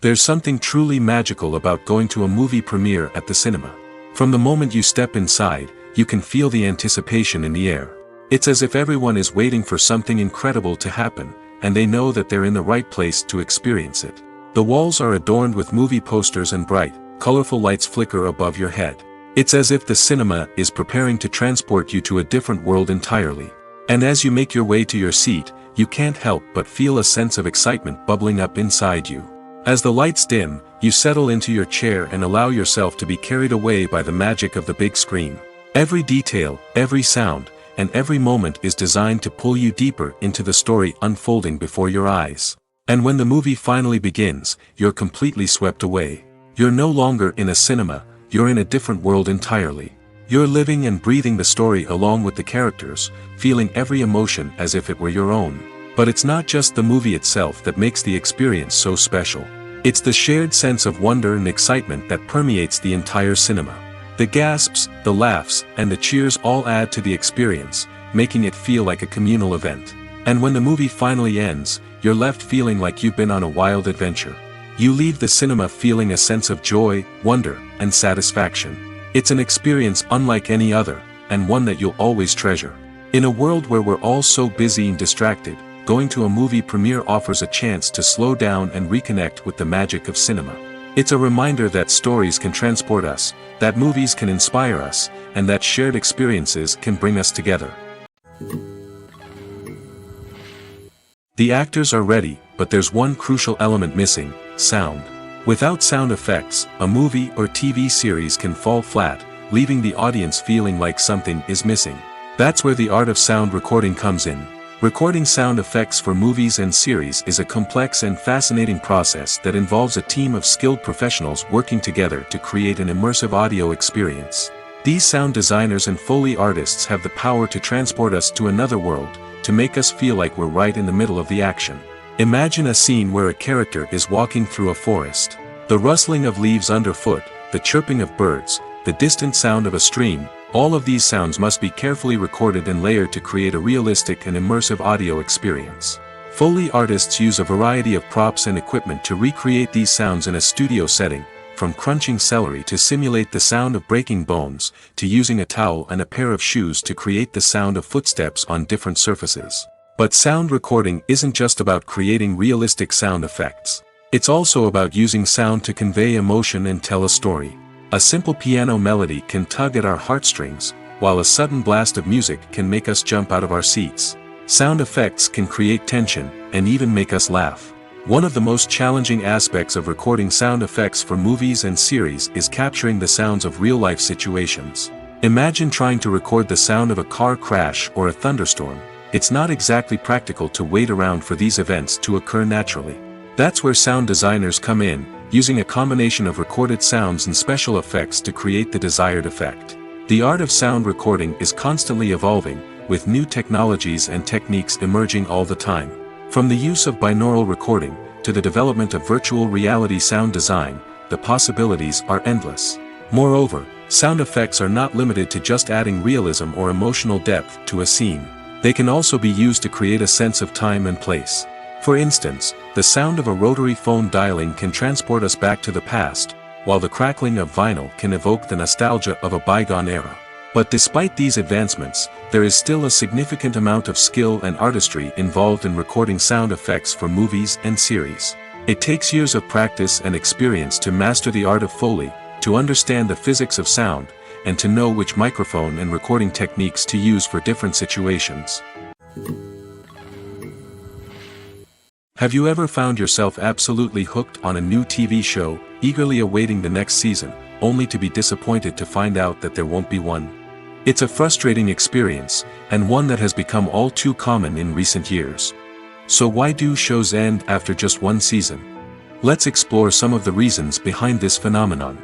There's something truly magical about going to a movie premiere at the cinema. From the moment you step inside, you can feel the anticipation in the air. It's as if everyone is waiting for something incredible to happen, and they know that they're in the right place to experience it. The walls are adorned with movie posters and bright, colorful lights flicker above your head. It's as if the cinema is preparing to transport you to a different world entirely. And as you make your way to your seat, you can't help but feel a sense of excitement bubbling up inside you. As the lights dim, you settle into your chair and allow yourself to be carried away by the magic of the big screen. Every detail, every sound, and every moment is designed to pull you deeper into the story unfolding before your eyes. And when the movie finally begins, you're completely swept away. You're no longer in a cinema, you're in a different world entirely. You're living and breathing the story along with the characters, feeling every emotion as if it were your own. But it's not just the movie itself that makes the experience so special. It's the shared sense of wonder and excitement that permeates the entire cinema. The gasps, the laughs, and the cheers all add to the experience, making it feel like a communal event. And when the movie finally ends, you're left feeling like you've been on a wild adventure. You leave the cinema feeling a sense of joy, wonder, and satisfaction. It's an experience unlike any other, and one that you'll always treasure. In a world where we're all so busy and distracted, going to a movie premiere offers a chance to slow down and reconnect with the magic of cinema. It's a reminder that stories can transport us, that movies can inspire us, and that shared experiences can bring us together. The actors are ready, but there's one crucial element missing: sound. Without sound effects, a movie or TV series can fall flat, leaving the audience feeling like something is missing. That's where the art of sound recording comes in. Recording sound effects for movies and series is a complex and fascinating process that involves a team of skilled professionals working together to create an immersive audio experience. These sound designers and Foley artists have the power to transport us to another world, to make us feel like we're right in the middle of the action. Imagine a scene where a character is walking through a forest. The rustling of leaves underfoot, the chirping of birds, the distant sound of a stream. All of these sounds must be carefully recorded and layered to create a realistic and immersive audio experience. Foley artists use a variety of props and equipment to recreate these sounds in a studio setting, from crunching celery to simulate the sound of breaking bones, to using a towel and a pair of shoes to create the sound of footsteps on different surfaces. But sound recording isn't just about creating realistic sound effects. It's also about using sound to convey emotion and tell a story. A simple piano melody can tug at our heartstrings, while a sudden blast of music can make us jump out of our seats. Sound effects can create tension, and even make us laugh. One of the most challenging aspects of recording sound effects for movies and series is capturing the sounds of real-life situations. Imagine trying to record the sound of a car crash or a thunderstorm. It's not exactly practical to wait around for these events to occur naturally. That's where sound designers come in, using a combination of recorded sounds and special effects to create the desired effect. The art of sound recording is constantly evolving, with new technologies and techniques emerging all the time. From the use of binaural recording, to the development of virtual reality sound design, the possibilities are endless. Moreover, sound effects are not limited to just adding realism or emotional depth to a scene. They can also be used to create a sense of time and place. For instance, the sound of a rotary phone dialing can transport us back to the past, while the crackling of vinyl can evoke the nostalgia of a bygone era. But despite these advancements, there is still a significant amount of skill and artistry involved in recording sound effects for movies and series. It takes years of practice and experience to master the art of Foley, to understand the physics of sound, and to know which microphone and recording techniques to use for different situations. Have you ever found yourself absolutely hooked on a new TV show, eagerly awaiting the next season, only to be disappointed to find out that there won't be one? It's a frustrating experience, and one that has become all too common in recent years. So why do shows end after just one season? Let's explore some of the reasons behind this phenomenon.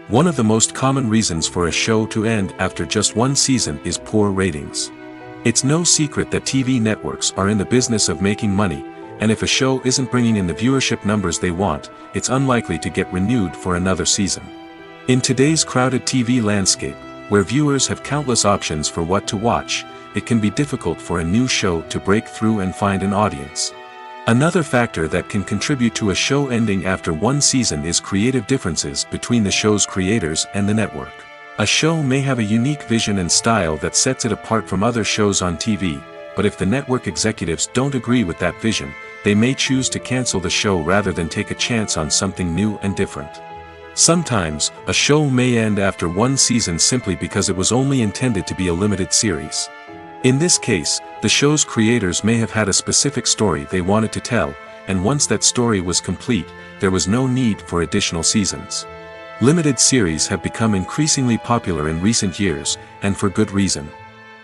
One of the most common reasons for a show to end after just one season is poor ratings. It's no secret that TV networks are in the business of making money, and if a show isn't bringing in the viewership numbers they want, it's unlikely to get renewed for another season. In today's crowded TV landscape, where viewers have countless options for what to watch, it can be difficult for a new show to break through and find an audience. Another factor that can contribute to a show ending after one season is creative differences between the show's creators and the network. A show may have a unique vision and style that sets it apart from other shows on TV, but if the network executives don't agree with that vision, they may choose to cancel the show rather than take a chance on something new and different. Sometimes, a show may end after one season simply because it was only intended to be a limited series. In this case, the show's creators may have had a specific story they wanted to tell, and once that story was complete, there was no need for additional seasons. Limited series have become increasingly popular in recent years, and for good reason.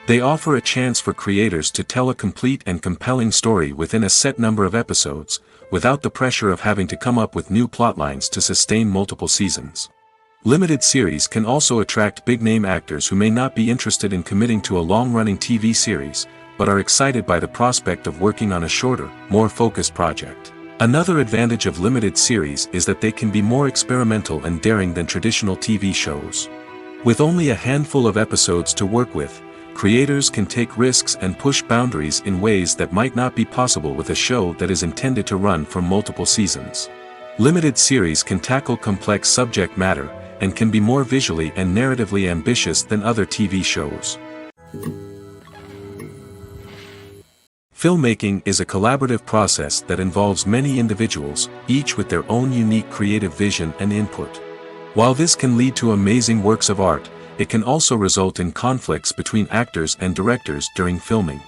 They offer a chance for creators to tell a complete and compelling story within a set number of episodes, without the pressure of having to come up with new plotlines to sustain multiple seasons. Limited series can also attract big-name actors who may not be interested in committing to a long-running TV series, but are excited by the prospect of working on a shorter, more focused project. Another advantage of limited series is that they can be more experimental and daring than traditional TV shows. With only a handful of episodes to work with, creators can take risks and push boundaries in ways that might not be possible with a show that is intended to run for multiple seasons. Limited series can tackle complex subject matter, and can be more visually and narratively ambitious than other TV shows. Filmmaking is a collaborative process that involves many individuals, each with their own unique creative vision and input. While this can lead to amazing works of art, it can also result in conflicts between actors and directors during filming.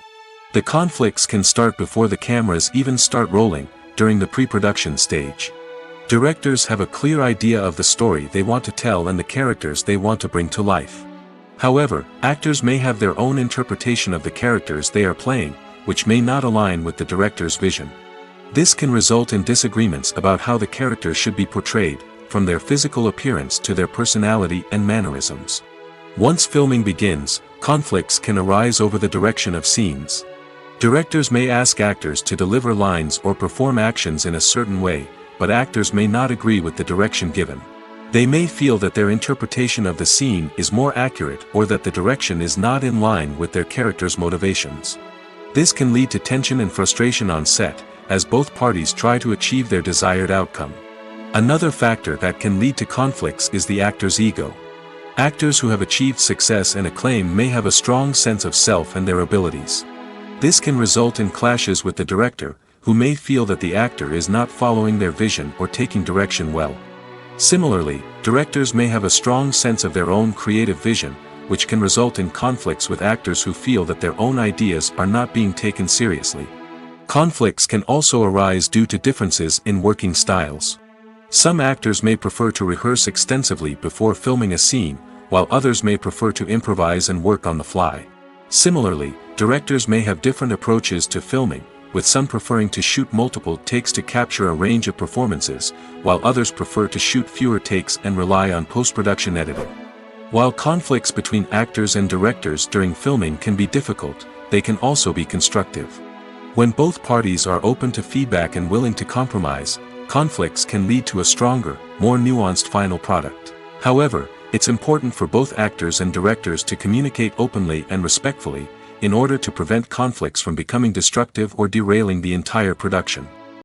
The conflicts can start before the cameras even start rolling, during the pre-production stage. Directors have a clear idea of the story they want to tell and the characters they want to bring to life. However, actors may have their own interpretation of the characters they are playing, which may not align with the director's vision. This can result in disagreements about how the characters should be portrayed, from their physical appearance to their personality and mannerisms. Once filming begins, conflicts can arise over the direction of scenes. Directors may ask actors to deliver lines or perform actions in a certain way, but actors may not agree with the direction given. They may feel that their interpretation of the scene is more accurate or that the direction is not in line with their character's motivations. This can lead to tension and frustration on set, as both parties try to achieve their desired outcome. Another factor that can lead to conflicts is the actor's ego. Actors who have achieved success and acclaim may have a strong sense of self and their abilities. This can result in clashes with the director, who may feel that the actor is not following their vision or taking direction well. Similarly, directors may have a strong sense of their own creative vision, which can result in conflicts with actors who feel that their own ideas are not being taken seriously. Conflicts can also arise due to differences in working styles. Some actors may prefer to rehearse extensively before filming a scene, while others may prefer to improvise and work on the fly. Similarly, directors may have different approaches to filming, with some preferring to shoot multiple takes to capture a range of performances, while others prefer to shoot fewer takes and rely on post-production editing. While conflicts between actors and directors during filming can be difficult, they can also be constructive. When both parties are open to feedback and willing to compromise, conflicts can lead to a stronger, more nuanced final product. However, it's important for both actors and directors to communicate openly and respectfully, in order to prevent conflicts from becoming destructive or derailing the entire production.